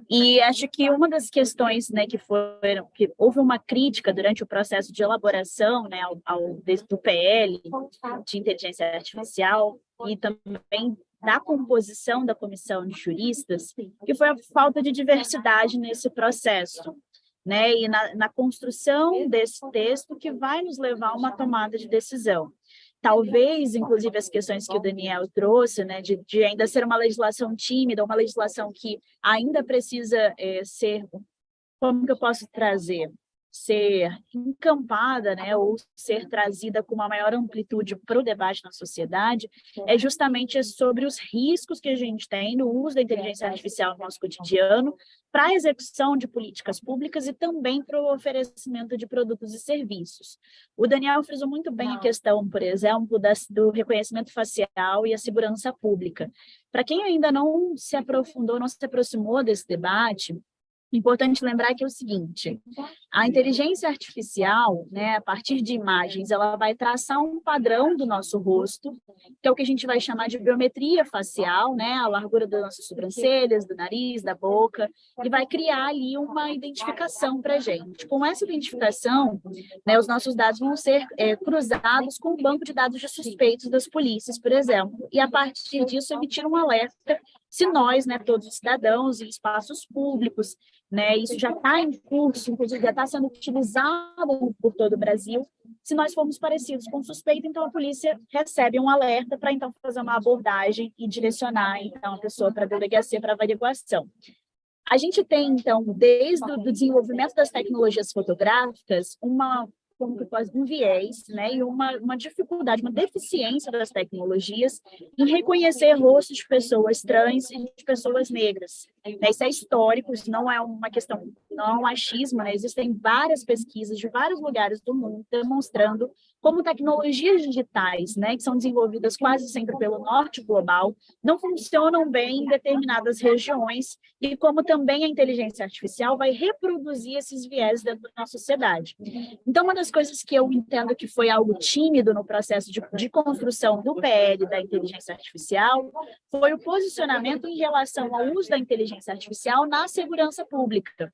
E acho que uma das questões, né, que houve uma crítica durante o processo de elaboração, né, do PL de inteligência artificial e também da composição da comissão de juristas, que foi a falta de diversidade nesse processo, né, e na construção desse texto que vai nos levar a uma tomada de decisão. Talvez, inclusive, as questões que o Daniel trouxe, né, de ainda ser uma legislação tímida, uma legislação que ainda precisa ser, como que eu posso trazer? Ser encampada, né, ou ser trazida com uma maior amplitude para o debate na sociedade, é justamente sobre os riscos que a gente tem no uso da inteligência artificial no nosso cotidiano, para a execução de políticas públicas e também para o oferecimento de produtos e serviços. O Daniel frisou muito bem a questão, por exemplo, do reconhecimento facial e a segurança pública. Para quem ainda não se aprofundou, não se aproximou desse debate, importante lembrar que é o seguinte: a inteligência artificial, né, a partir de imagens, ela vai traçar um padrão do nosso rosto, que é o que a gente vai chamar de biometria facial, né, a largura das nossas sobrancelhas, do nariz, da boca, e vai criar ali uma identificação para a gente. Com essa identificação, né, os nossos dados vão ser cruzados com o banco de dados de suspeitos das polícias, por exemplo, e a partir disso emitir um alerta se nós, né, todos os cidadãos em espaços públicos, né, isso já está em curso, inclusive já está sendo utilizado por todo o Brasil, se nós formos parecidos com suspeito, então a polícia recebe um alerta para então fazer uma abordagem e direcionar então a pessoa para a delegacia para averiguação. A gente tem, então, desde o desenvolvimento das tecnologias fotográficas, um viés, né, e uma dificuldade, uma deficiência das tecnologias em reconhecer rostos de pessoas trans e de pessoas negras. Isso é histórico, isso não é uma questão não é um achismo, né? Existem várias pesquisas de vários lugares do mundo demonstrando como tecnologias digitais, né, que são desenvolvidas quase sempre pelo norte global, não funcionam bem em determinadas regiões e como também a inteligência artificial vai reproduzir esses viés dentro da nossa sociedade. Então, uma das coisas que eu entendo que foi algo tímido no processo de construção do PL da inteligência artificial foi o posicionamento em relação ao uso da inteligência artificial na segurança pública.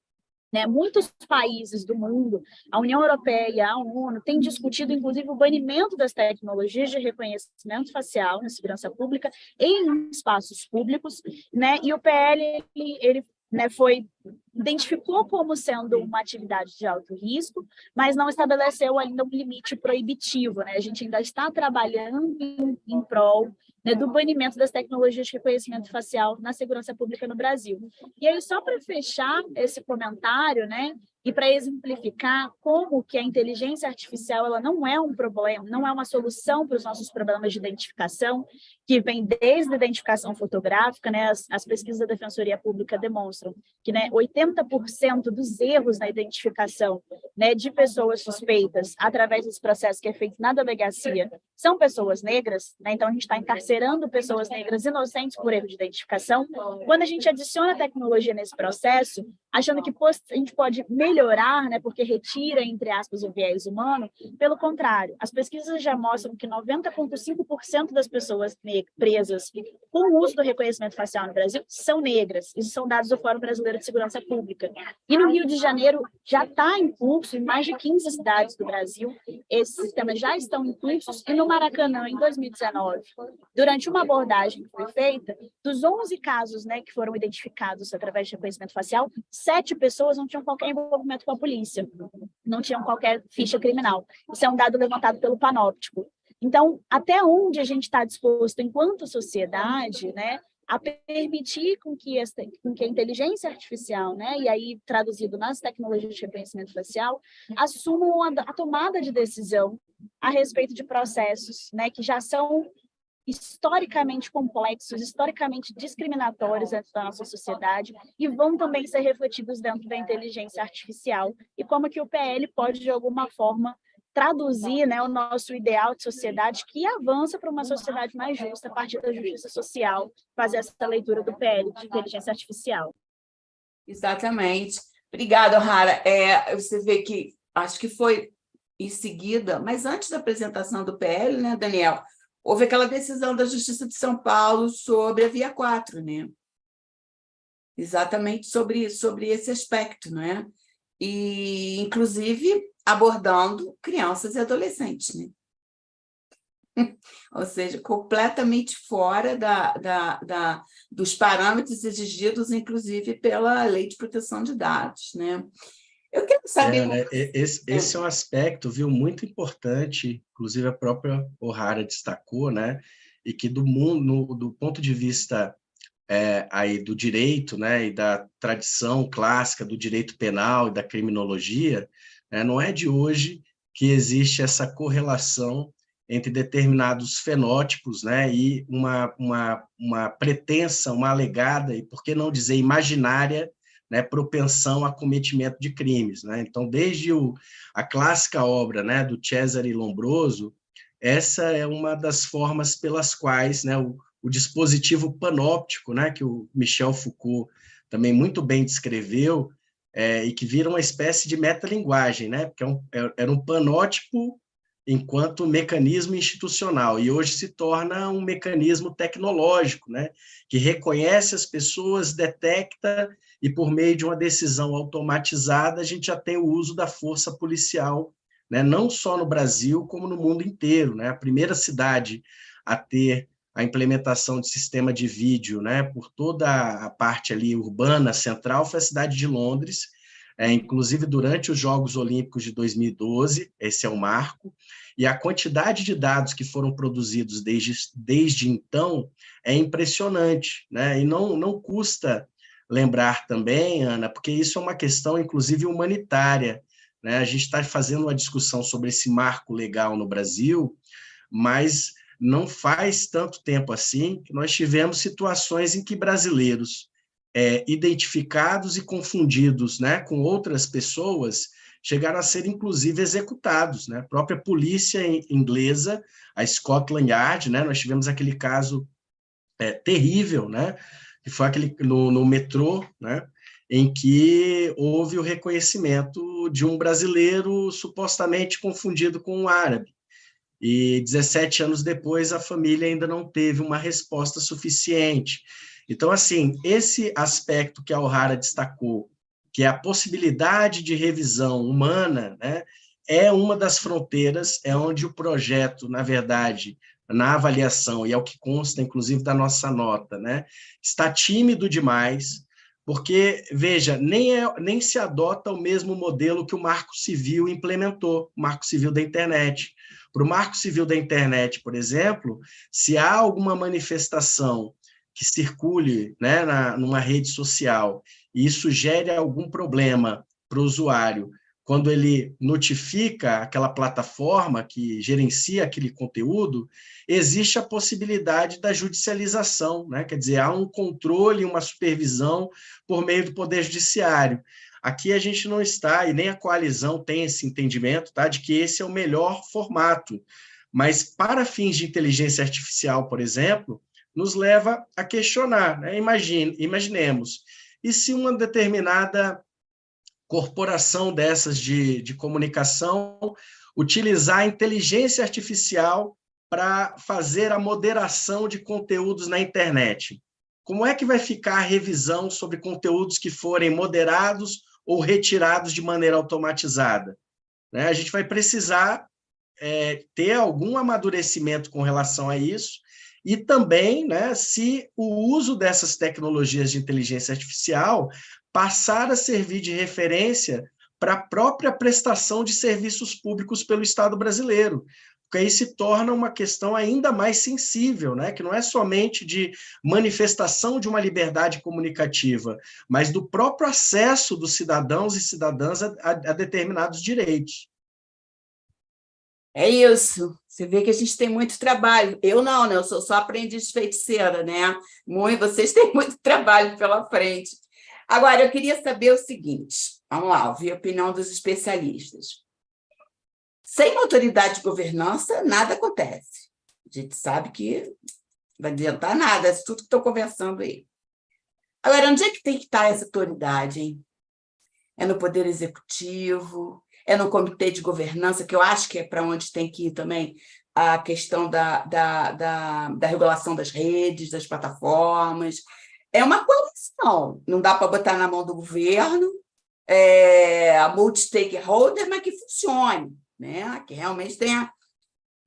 Né, muitos países do mundo, a União Europeia, a ONU, têm discutido, inclusive, o banimento das tecnologias de reconhecimento facial na segurança pública em espaços públicos, né, e o PL ele né, identificou como sendo uma atividade de alto risco, mas não estabeleceu ainda um limite proibitivo. Né? A gente ainda está trabalhando em prol, né, do banimento das tecnologias de reconhecimento facial na segurança pública no Brasil. E aí, só para fechar esse comentário, né, e para exemplificar como que a inteligência artificial ela não é um problema, não é uma solução para os nossos problemas de identificação, que vem desde a identificação fotográfica, né, as pesquisas da Defensoria Pública demonstram que, né, 80% dos erros na identificação, né, de pessoas suspeitas através desse processo que é feito na delegacia são pessoas negras, né, então a gente está encarcerando pessoas negras inocentes por erro de identificação. Quando a gente adiciona tecnologia nesse processo, achando que a gente pode melhorar, né, porque retira, entre aspas, o viés humano, pelo contrário, as pesquisas já mostram que 90,5% das pessoas presas com o uso do reconhecimento facial no Brasil são negras. Isso são dados do Fórum Brasileiro de Segurança Pública. E no Rio de Janeiro já está em curso, em mais de 15 cidades do Brasil, esses sistemas já estão em cursos, e no Maracanã, em 2019, durante uma abordagem que foi feita, dos 11 casos, né, que foram identificados através de reconhecimento facial, 7 pessoas não tinham qualquer envolvimento com a polícia, não tinham qualquer ficha criminal. Isso é um dado levantado pelo Panóptico. Então, até onde a gente está disposto, enquanto sociedade, né, a permitir com que a inteligência artificial, né, e aí traduzido nas tecnologias de reconhecimento facial, assumam a tomada de decisão a respeito de processos, né, que já são historicamente complexos, historicamente discriminatórios dentro da nossa sociedade e vão também ser refletidos dentro da inteligência artificial e como que o PL pode, de alguma forma, traduzir, né, o nosso ideal de sociedade que avança para uma sociedade mais justa a partir da justiça social, fazer essa leitura do PL de inteligência artificial. Exatamente. Obrigada, O'Hara. Você vê que, acho que foi em seguida, mas antes da apresentação do PL, né, Daniel, houve aquela decisão da Justiça de São Paulo sobre a Via 4, né? Exatamente sobre esse aspecto, não é? E, inclusive, abordando crianças e adolescentes, né? Ou seja, completamente fora dos parâmetros exigidos, inclusive, pela Lei de Proteção de Dados, né? Eu quero saber... né? Esse é um aspecto, viu, muito importante, inclusive a própria O'Hara destacou, né? E que do ponto de vista aí do direito, né, e da tradição clássica do direito penal e da criminologia, né, não é de hoje que existe essa correlação entre determinados fenótipos, né, e uma pretensa, uma alegada, e por que não dizer imaginária, né, propensão a cometimento de crimes, né? Então, desde a clássica obra, né, do Cesare Lombroso, essa é uma das formas pelas quais, né, o dispositivo panóptico, né, que o Michel Foucault também muito bem descreveu, e que vira uma espécie de metalinguagem, né, porque era um panótipo enquanto mecanismo institucional, e hoje se torna um mecanismo tecnológico, né, que reconhece as pessoas, detecta, e por meio de uma decisão automatizada, a gente já tem o uso da força policial, né, não só no Brasil, como no mundo inteiro, né? A primeira cidade a ter a implementação de sistema de vídeo, né, por toda a parte ali urbana, central, foi a cidade de Londres, inclusive durante os Jogos Olímpicos de 2012, esse é o marco, e a quantidade de dados que foram produzidos desde então é impressionante, né? E não custa lembrar também, Ana, porque isso é uma questão, inclusive, humanitária, né? A gente está fazendo uma discussão sobre esse marco legal no Brasil, mas não faz tanto tempo assim que nós tivemos situações em que brasileiros identificados e confundidos, né, com outras pessoas, chegaram a ser, inclusive, executados, né? A própria polícia inglesa, a Scotland Yard, né? Nós tivemos aquele caso terrível, né? Que foi aquele no metrô, né? Em que houve o reconhecimento de um brasileiro supostamente confundido com um árabe. E 17 anos depois, a família ainda não teve uma resposta suficiente. Então, assim, esse aspecto que a O'Hara destacou, que é a possibilidade de revisão humana, né, é uma das fronteiras, é onde o projeto, na verdade, na avaliação, e é o que consta, inclusive, da nossa nota, né, está tímido demais, porque, veja, nem se adota o mesmo modelo que o Marco Civil implementou, o Marco Civil da Internet. Para o Marco Civil da Internet, por exemplo, se há alguma manifestação que circule, né, numa rede social e isso gere algum problema para o usuário, quando ele notifica aquela plataforma que gerencia aquele conteúdo, existe a possibilidade da judicialização, né? Quer dizer, há um controle, uma supervisão por meio do Poder Judiciário. Aqui a gente não está, e nem a coalizão tem esse entendimento, tá, de que esse é o melhor formato. Mas, para fins de inteligência artificial, por exemplo, nos leva a questionar, né? Imaginemos, e se uma determinada corporação dessas de comunicação utilizar a inteligência artificial para fazer a moderação de conteúdos na internet? Como é que vai ficar a revisão sobre conteúdos que forem moderados ou retirados de maneira automatizada? Né? A gente vai precisar ter algum amadurecimento com relação a isso, e também, né, se o uso dessas tecnologias de inteligência artificial passar a servir de referência para a própria prestação de serviços públicos pelo Estado brasileiro, porque aí se torna uma questão ainda mais sensível, né, que não é somente de manifestação de uma liberdade comunicativa, mas do próprio acesso dos cidadãos e cidadãs a determinados direitos. É isso. Você vê que a gente tem muito trabalho. Eu não, né? Eu sou só aprendiz de feiticeira, né? Vocês têm muito trabalho pela frente. Agora, eu queria saber o seguinte. Vamos lá, ouvir a opinião dos especialistas. Sem autoridade de governança, nada acontece. A gente sabe que não vai adiantar nada, é tudo que estou conversando aí. Agora, onde é que tem que estar essa autoridade, hein? É no Poder Executivo? É no Comitê de Governança, que eu acho que é para onde tem que ir também a questão da regulação das redes, das plataformas. É uma coalição, não dá para botar na mão do governo, a multi-stakeholder, mas que funcione, né? Que realmente tenha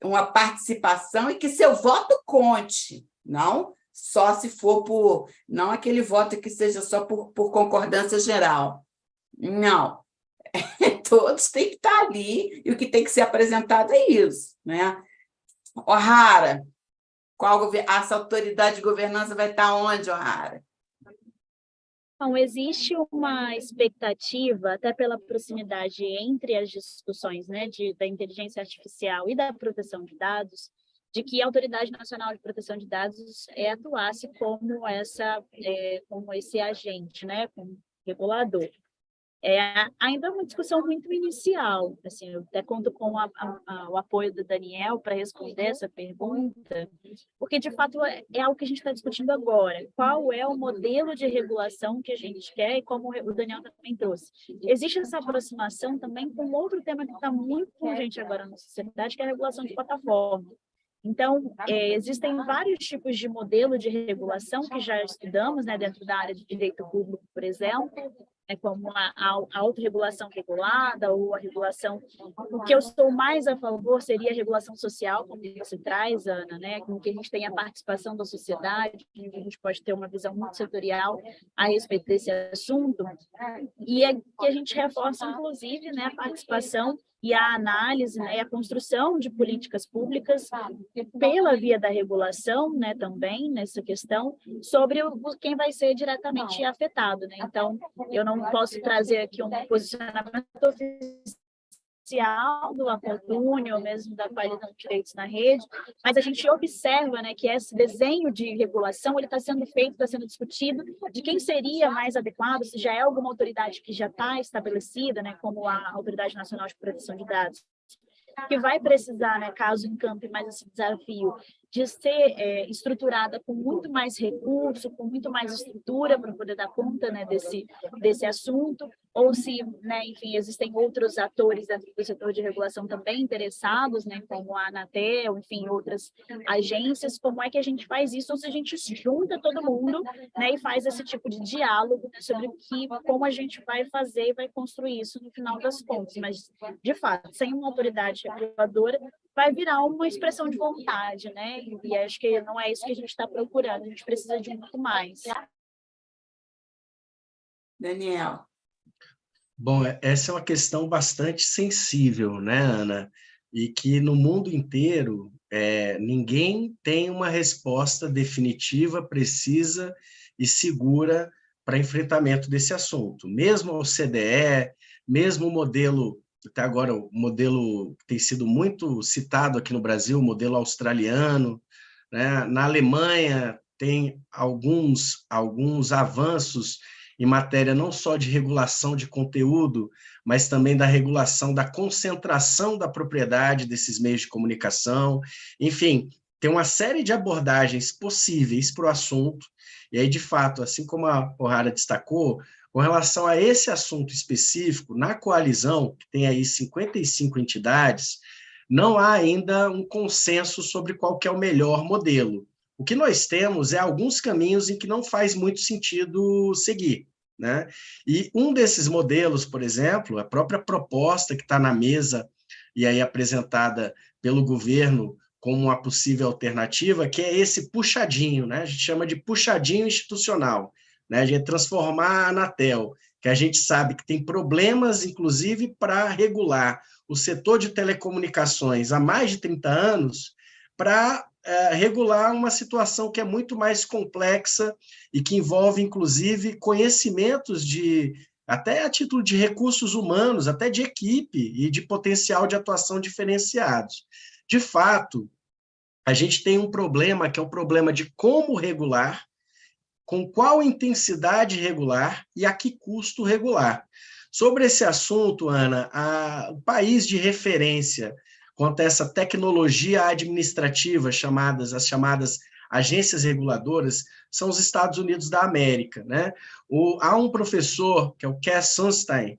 uma participação e que seu voto conte, não só se for não aquele voto que seja só por concordância geral. Não. Todos têm que estar ali, e o que tem que ser apresentado é isso, né? O'Hara, essa autoridade de governança vai estar onde, O'Hara? Bom, existe uma expectativa, até pela proximidade entre as discussões, né, da inteligência artificial e da proteção de dados, de que a Autoridade Nacional de Proteção de Dados atuasse como esse agente, né, como regulador. Ainda é uma discussão muito inicial, assim, eu até conto com o apoio do Daniel para responder essa pergunta, porque, de fato, é algo que a gente está discutindo agora. Qual é o modelo de regulação que a gente quer e como o Daniel também trouxe. Existe essa aproximação também com outro tema que está muito urgente agora na sociedade, que é a regulação de plataforma. Então, existem vários tipos de modelo de regulação que já estudamos, né, dentro da área de direito público, por exemplo, como a autorregulação regulada ou a regulação. O que eu estou mais a favor seria a regulação social, como você traz, Ana, né, com que a gente tenha a participação da sociedade, que a gente pode ter uma visão muito setorial a respeito desse assunto, e que a gente reforça, inclusive, né, a participação e a análise, né, e a construção de políticas públicas pela via da regulação, né, também nessa questão, sobre quem vai ser diretamente afetado, né? Então, eu não posso trazer aqui um posicionamento oficial a túnel mesmo da qualidade de direitos na rede, mas a gente observa, né, que esse desenho de regulação ele está sendo feito, está sendo discutido de quem seria mais adequado, se já é alguma autoridade que já está estabelecida, né, como a Autoridade Nacional de Proteção de Dados, que vai precisar, né, caso encampe mais esse desafio, de ser estruturada com muito mais recurso, com muito mais estrutura para poder dar conta, né, desse assunto, ou se, né, enfim, existem outros atores dentro do setor de regulação também interessados, né, como a Anatel, enfim, outras agências, como é que a gente faz isso, ou se a gente junta todo mundo, né, e faz esse tipo de diálogo, né, sobre como a gente vai fazer e vai construir isso no final das contas, mas, de fato, sem uma autoridade reguladora, vai virar uma expressão de vontade, né? E acho que não é isso que a gente está procurando, a gente precisa de muito mais. Daniel. Bom, essa é uma questão bastante sensível, né, Ana? E que no mundo inteiro ninguém tem uma resposta definitiva, precisa e segura para enfrentamento desse assunto. Mesmo a OCDE, mesmo o modelo, até agora o modelo que tem sido muito citado aqui no Brasil, o modelo australiano, né? Na Alemanha tem alguns avanços em matéria não só de regulação de conteúdo, mas também da regulação da concentração da propriedade desses meios de comunicação. Enfim, tem uma série de abordagens possíveis para o assunto, e aí, de fato, assim como a O'Hara destacou, com relação a esse assunto específico, na coalizão, que tem aí 55 entidades, não há ainda um consenso sobre qual que é o melhor modelo. O que nós temos é alguns caminhos em que não faz muito sentido seguir, né? E um desses modelos, por exemplo, a própria proposta que está na mesa e aí apresentada pelo governo como uma possível alternativa, que é esse puxadinho, né? A gente chama de puxadinho institucional, né? A gente transformar a Anatel, que a gente sabe que tem problemas, inclusive, para regular o setor de telecomunicações há mais de 30 anos, para regular uma situação que é muito mais complexa e que envolve, inclusive, conhecimentos até a título de recursos humanos, até de equipe e de potencial de atuação diferenciados. De fato, a gente tem um problema, que é o problema de como regular, com qual intensidade regular e a que custo regular. Sobre esse assunto, Ana, o país de referência quanto a essa tecnologia administrativa, as chamadas agências reguladoras, são os Estados Unidos da América, né? Há um professor, que é o Cass Sunstein,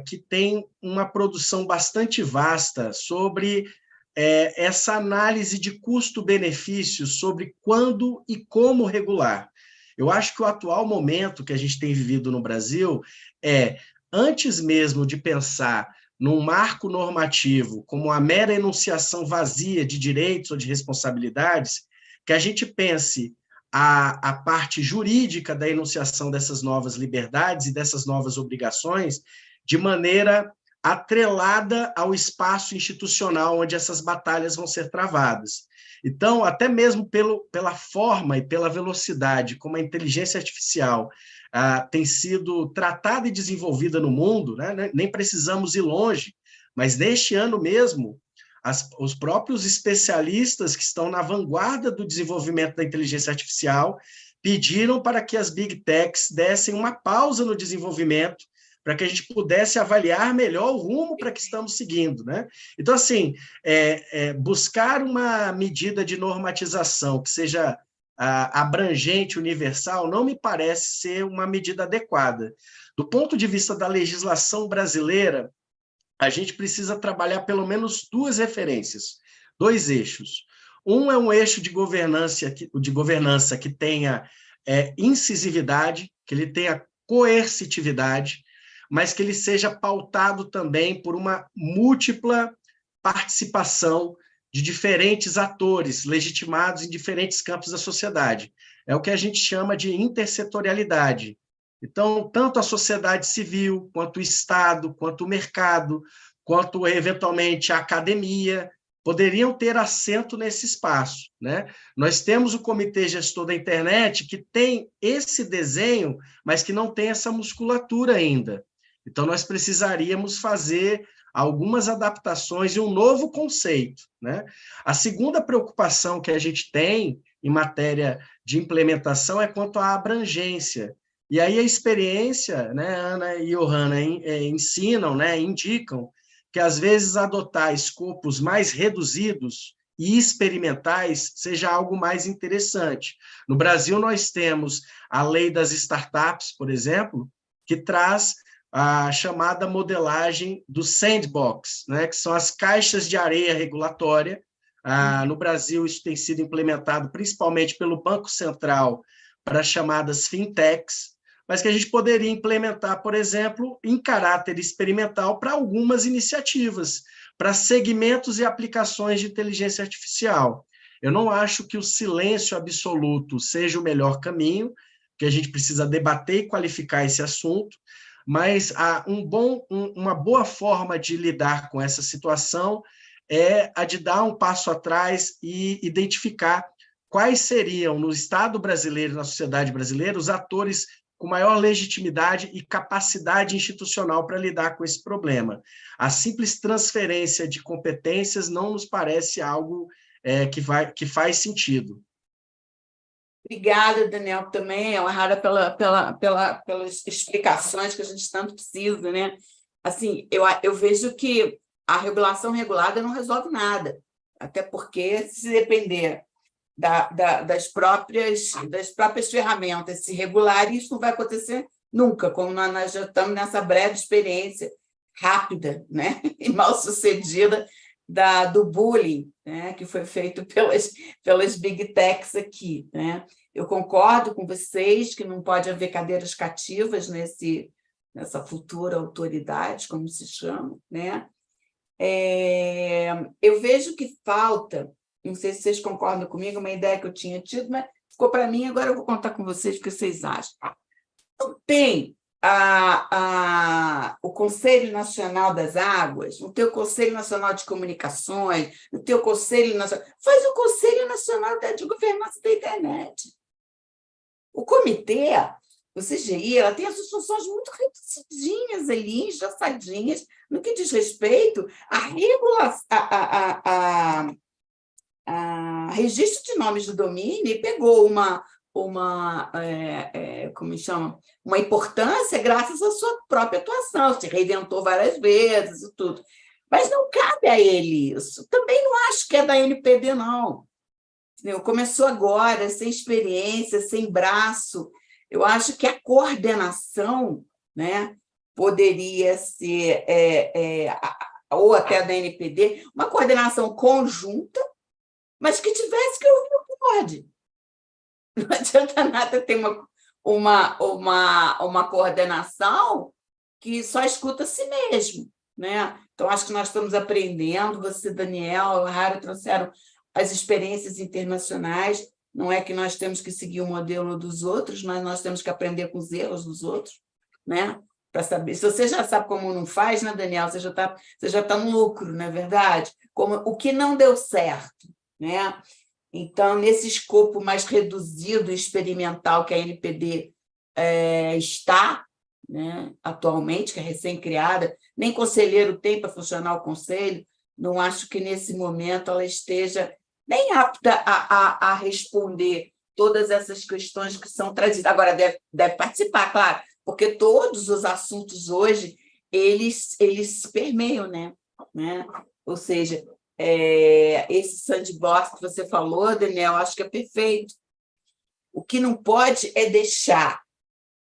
que tem uma produção bastante vasta sobre essa análise de custo-benefício, sobre quando e como regular. Eu acho que o atual momento que a gente tem vivido no Brasil antes mesmo de pensar num marco normativo como a mera enunciação vazia de direitos ou de responsabilidades, que a gente pense a parte jurídica da enunciação dessas novas liberdades e dessas novas obrigações de maneira atrelada ao espaço institucional onde essas batalhas vão ser travadas. Então, até mesmo pela forma e pela velocidade como a inteligência artificial tem sido tratada e desenvolvida no mundo, né? Nem precisamos ir longe, mas neste ano mesmo, os próprios especialistas que estão na vanguarda do desenvolvimento da inteligência artificial pediram para que as big techs dessem uma pausa no desenvolvimento para que a gente pudesse avaliar melhor o rumo para que estamos seguindo, né? Então, assim, buscar uma medida de normatização que seja abrangente, universal, não me parece ser uma medida adequada. Do ponto de vista da legislação brasileira, a gente precisa trabalhar pelo menos duas referências, dois eixos. Um é um eixo de governança que tenha incisividade, que ele tenha coercitividade, mas que ele seja pautado também por uma múltipla participação de diferentes atores legitimados em diferentes campos da sociedade. É o que a gente chama de intersetorialidade. Então, tanto a sociedade civil, quanto o Estado, quanto o mercado, quanto, eventualmente, a academia, poderiam ter assento nesse espaço, né? Nós temos o Comitê Gestor da Internet, que tem esse desenho, mas que não tem essa musculatura ainda. Então, nós precisaríamos fazer algumas adaptações e um novo conceito, né? A segunda preocupação que a gente tem em matéria de implementação é quanto à abrangência. E aí a experiência, né, Ana e Johanna ensinam, né, indicam que, às vezes, adotar escopos mais reduzidos e experimentais seja algo mais interessante. No Brasil, nós temos a lei das startups, por exemplo, que traz a chamada modelagem do sandbox, né, que são as caixas de areia regulatória. No Brasil, isso tem sido implementado principalmente pelo Banco Central para as chamadas fintechs, mas que a gente poderia implementar, por exemplo, em caráter experimental para algumas iniciativas, para segmentos e aplicações de inteligência artificial. Eu não acho que o silêncio absoluto seja o melhor caminho, que a gente precisa debater e qualificar esse assunto, mas uma boa forma de lidar com essa situação é a de dar um passo atrás e identificar quais seriam, no Estado brasileiro, na sociedade brasileira, os atores com maior legitimidade e capacidade institucional para lidar com esse problema. A simples transferência de competências não nos parece algo que faz sentido. Obrigada, Daniel, também, Rara, pelas explicações que a gente tanto precisa, né? Assim, eu vejo que a regulação regulada não resolve nada, até porque, se depender das próprias ferramentas se regular, isso não vai acontecer nunca, como nós já estamos nessa breve experiência rápida, né, e mal sucedida do bullying, né, que foi feito pelas big techs aqui, né? Eu concordo com vocês que não pode haver cadeiras cativas nessa futura autoridade, como se chama, né? Eu vejo que falta, não sei se vocês concordam comigo, uma ideia que eu tinha tido, mas ficou para mim, agora eu vou contar com vocês o que vocês acham. Não tem o Conselho Nacional das Águas, não tem o Conselho Nacional de Comunicações, não tem o Conselho Nacional... Faz o Conselho Nacional de Governança da Internet. O comitê, o CGI, ela tem as suas funções muito reduzidinhas ali, engessadinhas, no que diz respeito à regulação, a registro de nomes de domínio, e pegou como chama? Uma importância graças à sua própria atuação, se reinventou várias vezes e tudo. Mas não cabe a ele isso. Também não acho que é da NPD, não. Começou agora, sem experiência, sem braço. Eu acho que a coordenação, né, poderia ser, ou até da NPD, uma coordenação conjunta, mas que tivesse que ouvir o board. Não adianta nada ter uma coordenação que só escuta a si mesmo, né? Então, acho que nós estamos aprendendo, você, Daniel, Rara, trouxeram as experiências internacionais. Não é que nós temos que seguir o modelo dos outros, mas nós temos que aprender com os erros dos outros, né? Para saber. Se você já sabe como não faz, né, Daniel? Você já tá no lucro, não é verdade? Como o que não deu certo, né? Então, nesse escopo mais reduzido, experimental que a NPD está, né, atualmente, que é recém-criada, nem conselheiro tem para funcionar o conselho, não acho que, nesse momento, ela esteja nem apta a responder todas essas questões que são trazidas. Agora, deve participar, claro, porque todos os assuntos hoje, eles permeiam, né? Ou seja, esse sandbox que você falou, Daniel, acho que é perfeito. O que não pode é deixar,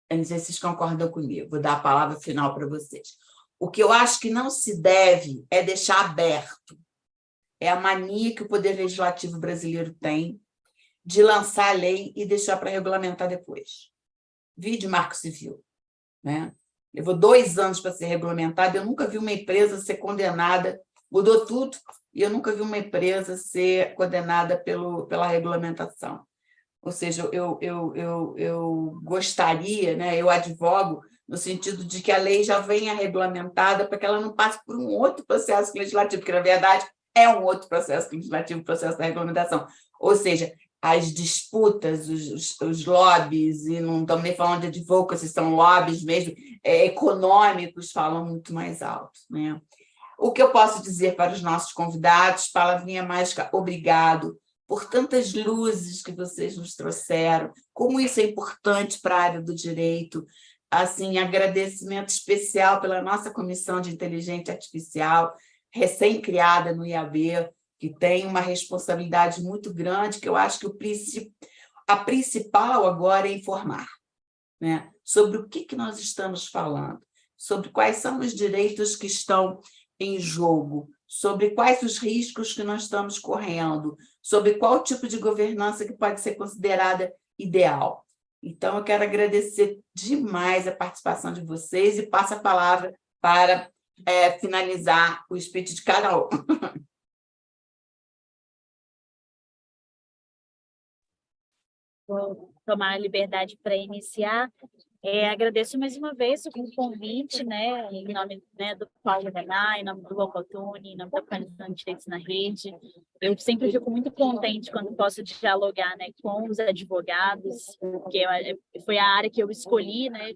eu não sei se vocês concordam comigo, vou dar a palavra final para vocês. O que eu acho que não se deve é deixar aberto. É a mania que o Poder Legislativo brasileiro tem de lançar a lei e deixar para regulamentar depois. Vide Marco Civil, né? Levou 2 anos para ser regulamentado, eu nunca vi uma empresa ser condenada, mudou tudo, e eu nunca vi uma empresa ser condenada pela regulamentação. Ou seja, eu gostaria, né, eu advogo no sentido de que a lei já venha regulamentada para que ela não passe por um outro processo legislativo, porque, na verdade, é um outro processo legislativo, o processo da regulamentação. Ou seja, as disputas, os lobbies, e não estamos nem falando de advocacy, são lobbies mesmo, econômicos, falam muito mais alto, né? O que eu posso dizer para os nossos convidados, palavrinha mágica, obrigado por tantas luzes que vocês nos trouxeram, como isso é importante para a área do direito. Assim, agradecimento especial pela nossa Comissão de Inteligência Artificial, recém-criada no IAB, que tem uma responsabilidade muito grande, que eu acho que a principal agora é informar, né? Sobre o que nós estamos falando, sobre quais são os direitos que estão em jogo, sobre quais os riscos que nós estamos correndo, sobre qual tipo de governança que pode ser considerada ideal. Então, eu quero agradecer demais a participação de vocês e passo a palavra para finalizar o speech de cada um. Vou tomar a liberdade para iniciar. Agradeço mais uma vez o convite, né, em nome, né, do Paulo Renan, em nome do Ocotune, em nome da Coalição de Direitos na Rede. Eu sempre fico muito contente quando posso dialogar, né, com os advogados, porque foi a área que eu escolhi, né,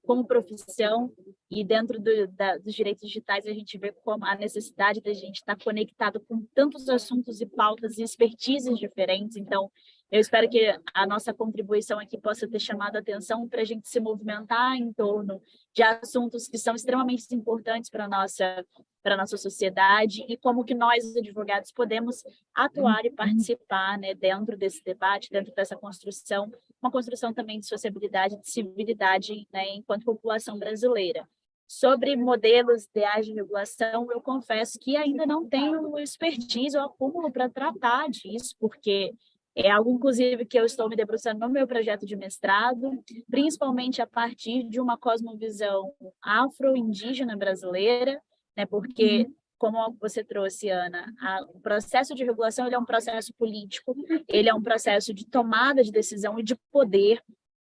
como profissão, e dentro dos direitos digitais a gente vê como a necessidade da gente estar conectado com tantos assuntos e pautas e expertises diferentes. Então, eu espero que a nossa contribuição aqui possa ter chamado a atenção para a gente se movimentar em torno de assuntos que são extremamente importantes para a nossa sociedade e como que nós, advogados, podemos atuar e participar, né, dentro desse debate, dentro dessa construção, uma construção também de sociabilidade, de civilidade, né, enquanto população brasileira. Sobre modelos ideais de regulação, eu confesso que ainda não tenho expertise ou acúmulo para tratar disso, porque é algo, inclusive, que eu estou me debruçando no meu projeto de mestrado, principalmente a partir de uma cosmovisão afro-indígena brasileira, né? Porque, como você trouxe, Ana, o processo de regulação ele é um processo político, ele é um processo de tomada de decisão e de poder,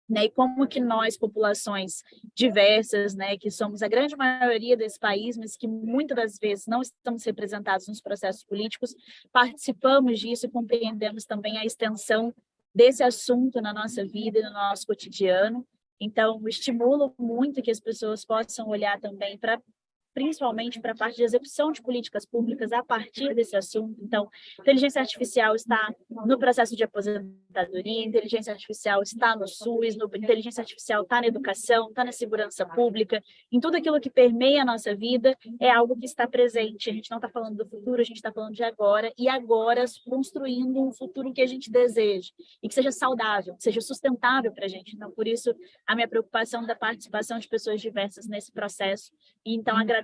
né? E como que nós, populações diversas, né, que somos a grande maioria desse país, mas que muitas das vezes não estamos representados nos processos políticos, participamos disso e compreendemos também a extensão desse assunto na nossa vida e no nosso cotidiano. Então, estimulo muito que as pessoas possam olhar também principalmente para a parte de execução de políticas públicas a partir desse assunto. Então, inteligência artificial está no processo de aposentadoria, inteligência artificial está no SUS, inteligência artificial está na educação, está na segurança pública, em tudo aquilo que permeia a nossa vida, é algo que está presente. A gente não está falando do futuro, a gente está falando de agora, e agora construindo um futuro que a gente deseja, e que seja saudável, que seja sustentável para a gente. Então, por isso, a minha preocupação da participação de pessoas diversas nesse processo. E, então, agradecendo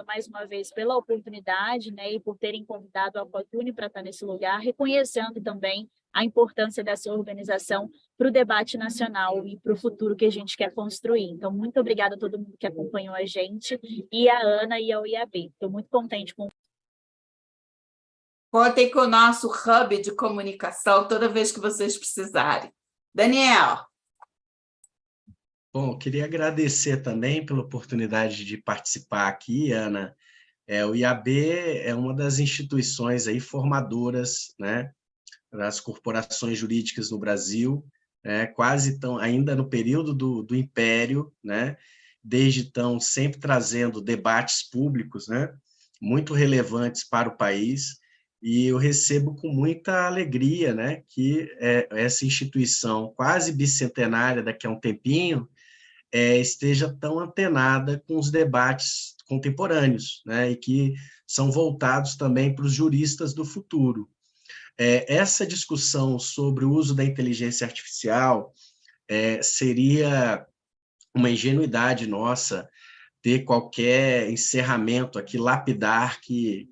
mais uma vez pela oportunidade, né, e por terem convidado a Ocotune para estar nesse lugar, reconhecendo também a importância dessa organização para o debate nacional e para o futuro que a gente quer construir. Então, muito obrigada a todo mundo que acompanhou a gente, e a Ana e ao IAB. Estou muito contente com... Contem com o nosso hub de comunicação toda vez que vocês precisarem. Daniel. Bom, queria agradecer também pela oportunidade de participar aqui, Ana. O IAB é uma das instituições aí formadoras, né, das corporações jurídicas no Brasil, né, quase tão, ainda no período do Império, né, desde então sempre trazendo debates públicos, né, muito relevantes para o país, e eu recebo com muita alegria, né, que essa instituição quase bicentenária daqui a um tempinho esteja tão antenada com os debates contemporâneos, né, e que são voltados também para os juristas do futuro. Essa discussão sobre o uso da inteligência artificial seria uma ingenuidade nossa ter qualquer encerramento aqui lapidar que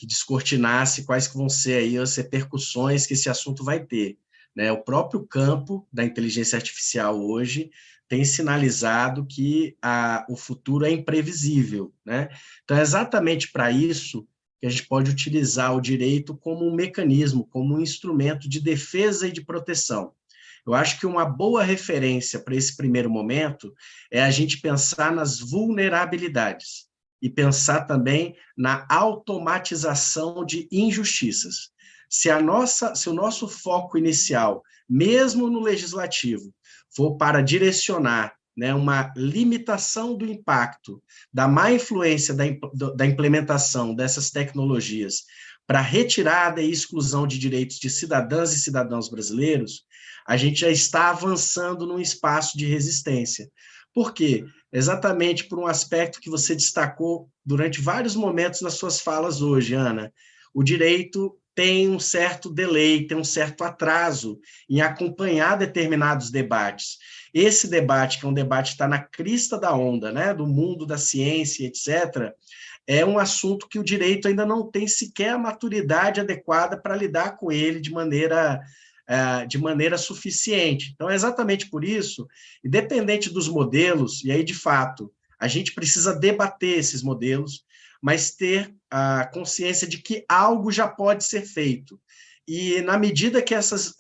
descortinasse quais que vão ser aí as repercussões que esse assunto vai ter, né? O próprio campo da inteligência artificial hoje tem sinalizado que o futuro é imprevisível, né? Então, é exatamente para isso que a gente pode utilizar o direito como um mecanismo, como um instrumento de defesa e de proteção. Eu acho que uma boa referência para esse primeiro momento é a gente pensar nas vulnerabilidades e pensar também na automatização de injustiças. Se o nosso foco inicial, mesmo no legislativo, for para direcionar, né, uma limitação do impacto da má influência da implementação dessas tecnologias para retirada e exclusão de direitos de cidadãs e cidadãos brasileiros, a gente já está avançando num espaço de resistência. Por quê? Exatamente por um aspecto que você destacou durante vários momentos nas suas falas hoje, Ana. O direito tem um certo delay, tem um certo atraso em acompanhar determinados debates. Esse debate, que é um debate que está na crista da onda, né, do mundo da ciência, etc., é um assunto que o direito ainda não tem sequer a maturidade adequada para lidar com ele de maneira suficiente. Então, é exatamente por isso, independente dos modelos, e aí, de fato, a gente precisa debater esses modelos, mas ter a consciência de que algo já pode ser feito. E, na medida que essas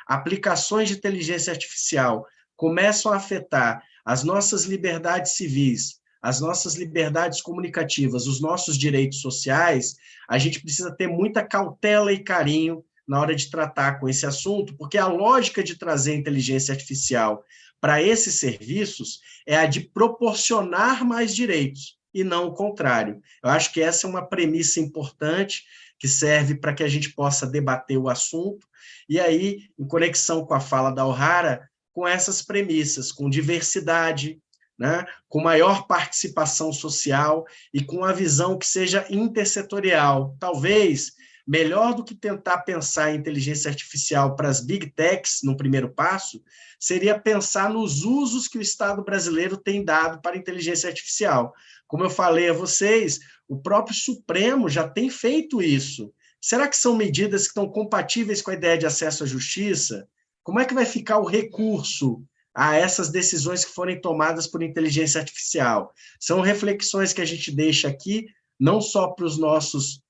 aplicações de inteligência artificial começam a afetar as nossas liberdades civis, as nossas liberdades comunicativas, os nossos direitos sociais, a gente precisa ter muita cautela e carinho na hora de tratar com esse assunto, porque a lógica de trazer inteligência artificial para esses serviços é a de proporcionar mais direitos, e não o contrário. Eu acho que essa é uma premissa importante que serve para que a gente possa debater o assunto, e aí, em conexão com a fala da O'Hara, com essas premissas, com diversidade, né, com maior participação social e com a visão que seja intersetorial. Talvez, melhor do que tentar pensar em inteligência artificial para as big techs, no primeiro passo, seria pensar nos usos que o Estado brasileiro tem dado para a inteligência artificial. Como eu falei a vocês, o próprio Supremo já tem feito isso. Será que são medidas que estão compatíveis com a ideia de acesso à justiça? Como é que vai ficar o recurso a essas decisões que forem tomadas por inteligência artificial? São reflexões que a gente deixa aqui, não só para os nossos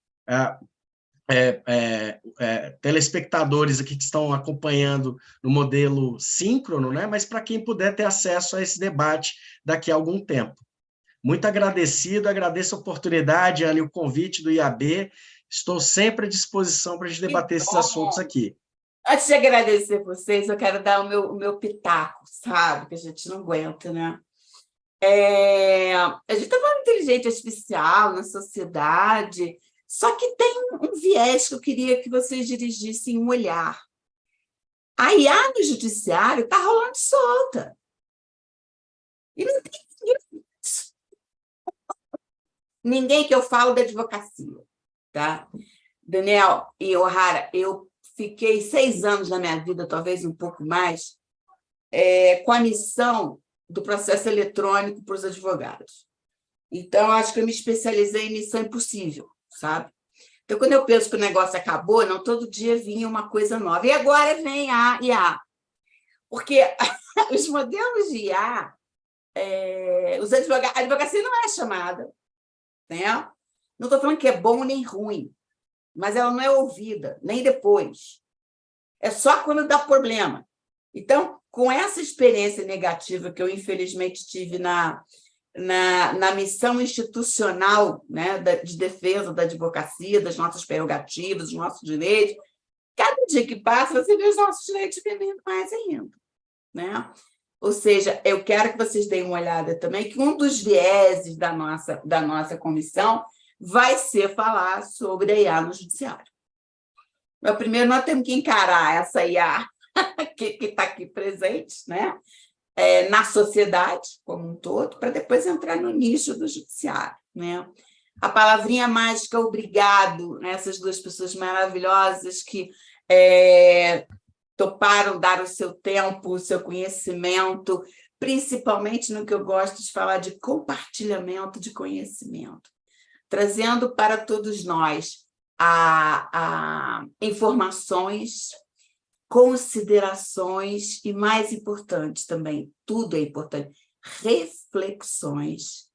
telespectadores aqui que estão acompanhando no modelo síncrono, né, mas para quem puder ter acesso a esse debate daqui a algum tempo. Muito agradecido, agradeço a oportunidade, Ana, e o convite do IAB. Estou sempre à disposição para a gente debater esses assuntos aqui. Antes de agradecer vocês, eu quero dar o meu pitaco, sabe? Que a gente não aguenta, né? A gente está falando de inteligência artificial na sociedade, só que tem um viés que eu queria que vocês dirigissem um olhar. A IA no judiciário está rolando solta. E não tem ninguém que eu falo da advocacia, tá? Daniel e O'Hara, eu fiquei 6 anos na minha vida, talvez um pouco mais, com a missão do processo eletrônico para os advogados. Então, acho que eu me especializei em missão impossível, sabe? Então, quando eu penso que o negócio acabou, não todo dia vinha uma coisa nova. E agora vem a IA. Porque os modelos de IA, a advocacia não é chamada, né? Não estou falando que é bom nem ruim, mas ela não é ouvida, nem depois. É só quando dá problema. Então, com essa experiência negativa que eu, infelizmente, tive na missão institucional, né, de defesa da advocacia, das nossas prerrogativas, dos nossos direitos, cada dia que passa, você vê os nossos direitos diminuindo mais ainda, né? Ou seja, eu quero que vocês deem uma olhada também, que um dos vieses da nossa comissão vai ser falar sobre a IA no judiciário. Mas, primeiro, nós temos que encarar essa IA que está aqui presente, né? Na sociedade como um todo, para depois entrar no nicho do judiciário, né? A palavrinha mágica obrigado, né? Essas duas pessoas maravilhosas que toparam dar o seu tempo, o seu conhecimento, principalmente no que eu gosto de falar de compartilhamento de conhecimento, trazendo para todos nós informações, considerações e, mais importante também, tudo é importante, reflexões,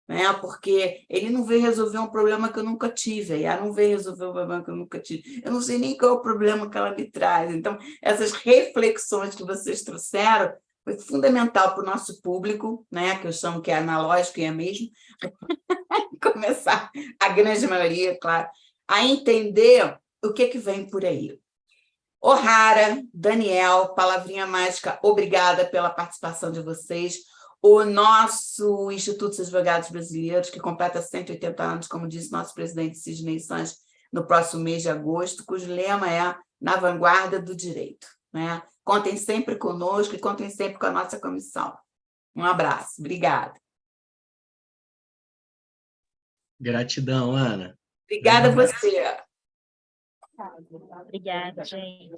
né? Porque ele não veio resolver um problema que eu nunca tive, a IA não veio resolver um problema que eu nunca tive, eu não sei nem qual é o problema que ela me traz. Então, essas reflexões que vocês trouxeram foi fundamental para o nosso público, né? Que eu chamo que é analógico e é mesmo, começar, a grande maioria, claro, a entender o que vem por aí. O'Hara, Daniel, palavrinha mágica, obrigada pela participação de vocês. O nosso Instituto dos Advogados Brasileiros, que completa 180 anos, como disse nosso presidente Sidney Sanches, no próximo mês de agosto, cujo lema é Na Vanguarda do Direito, né? Contem sempre conosco e contem sempre com a nossa comissão. Um abraço. Obrigada. Gratidão, Ana. Obrigada a você. Obrigada, gente.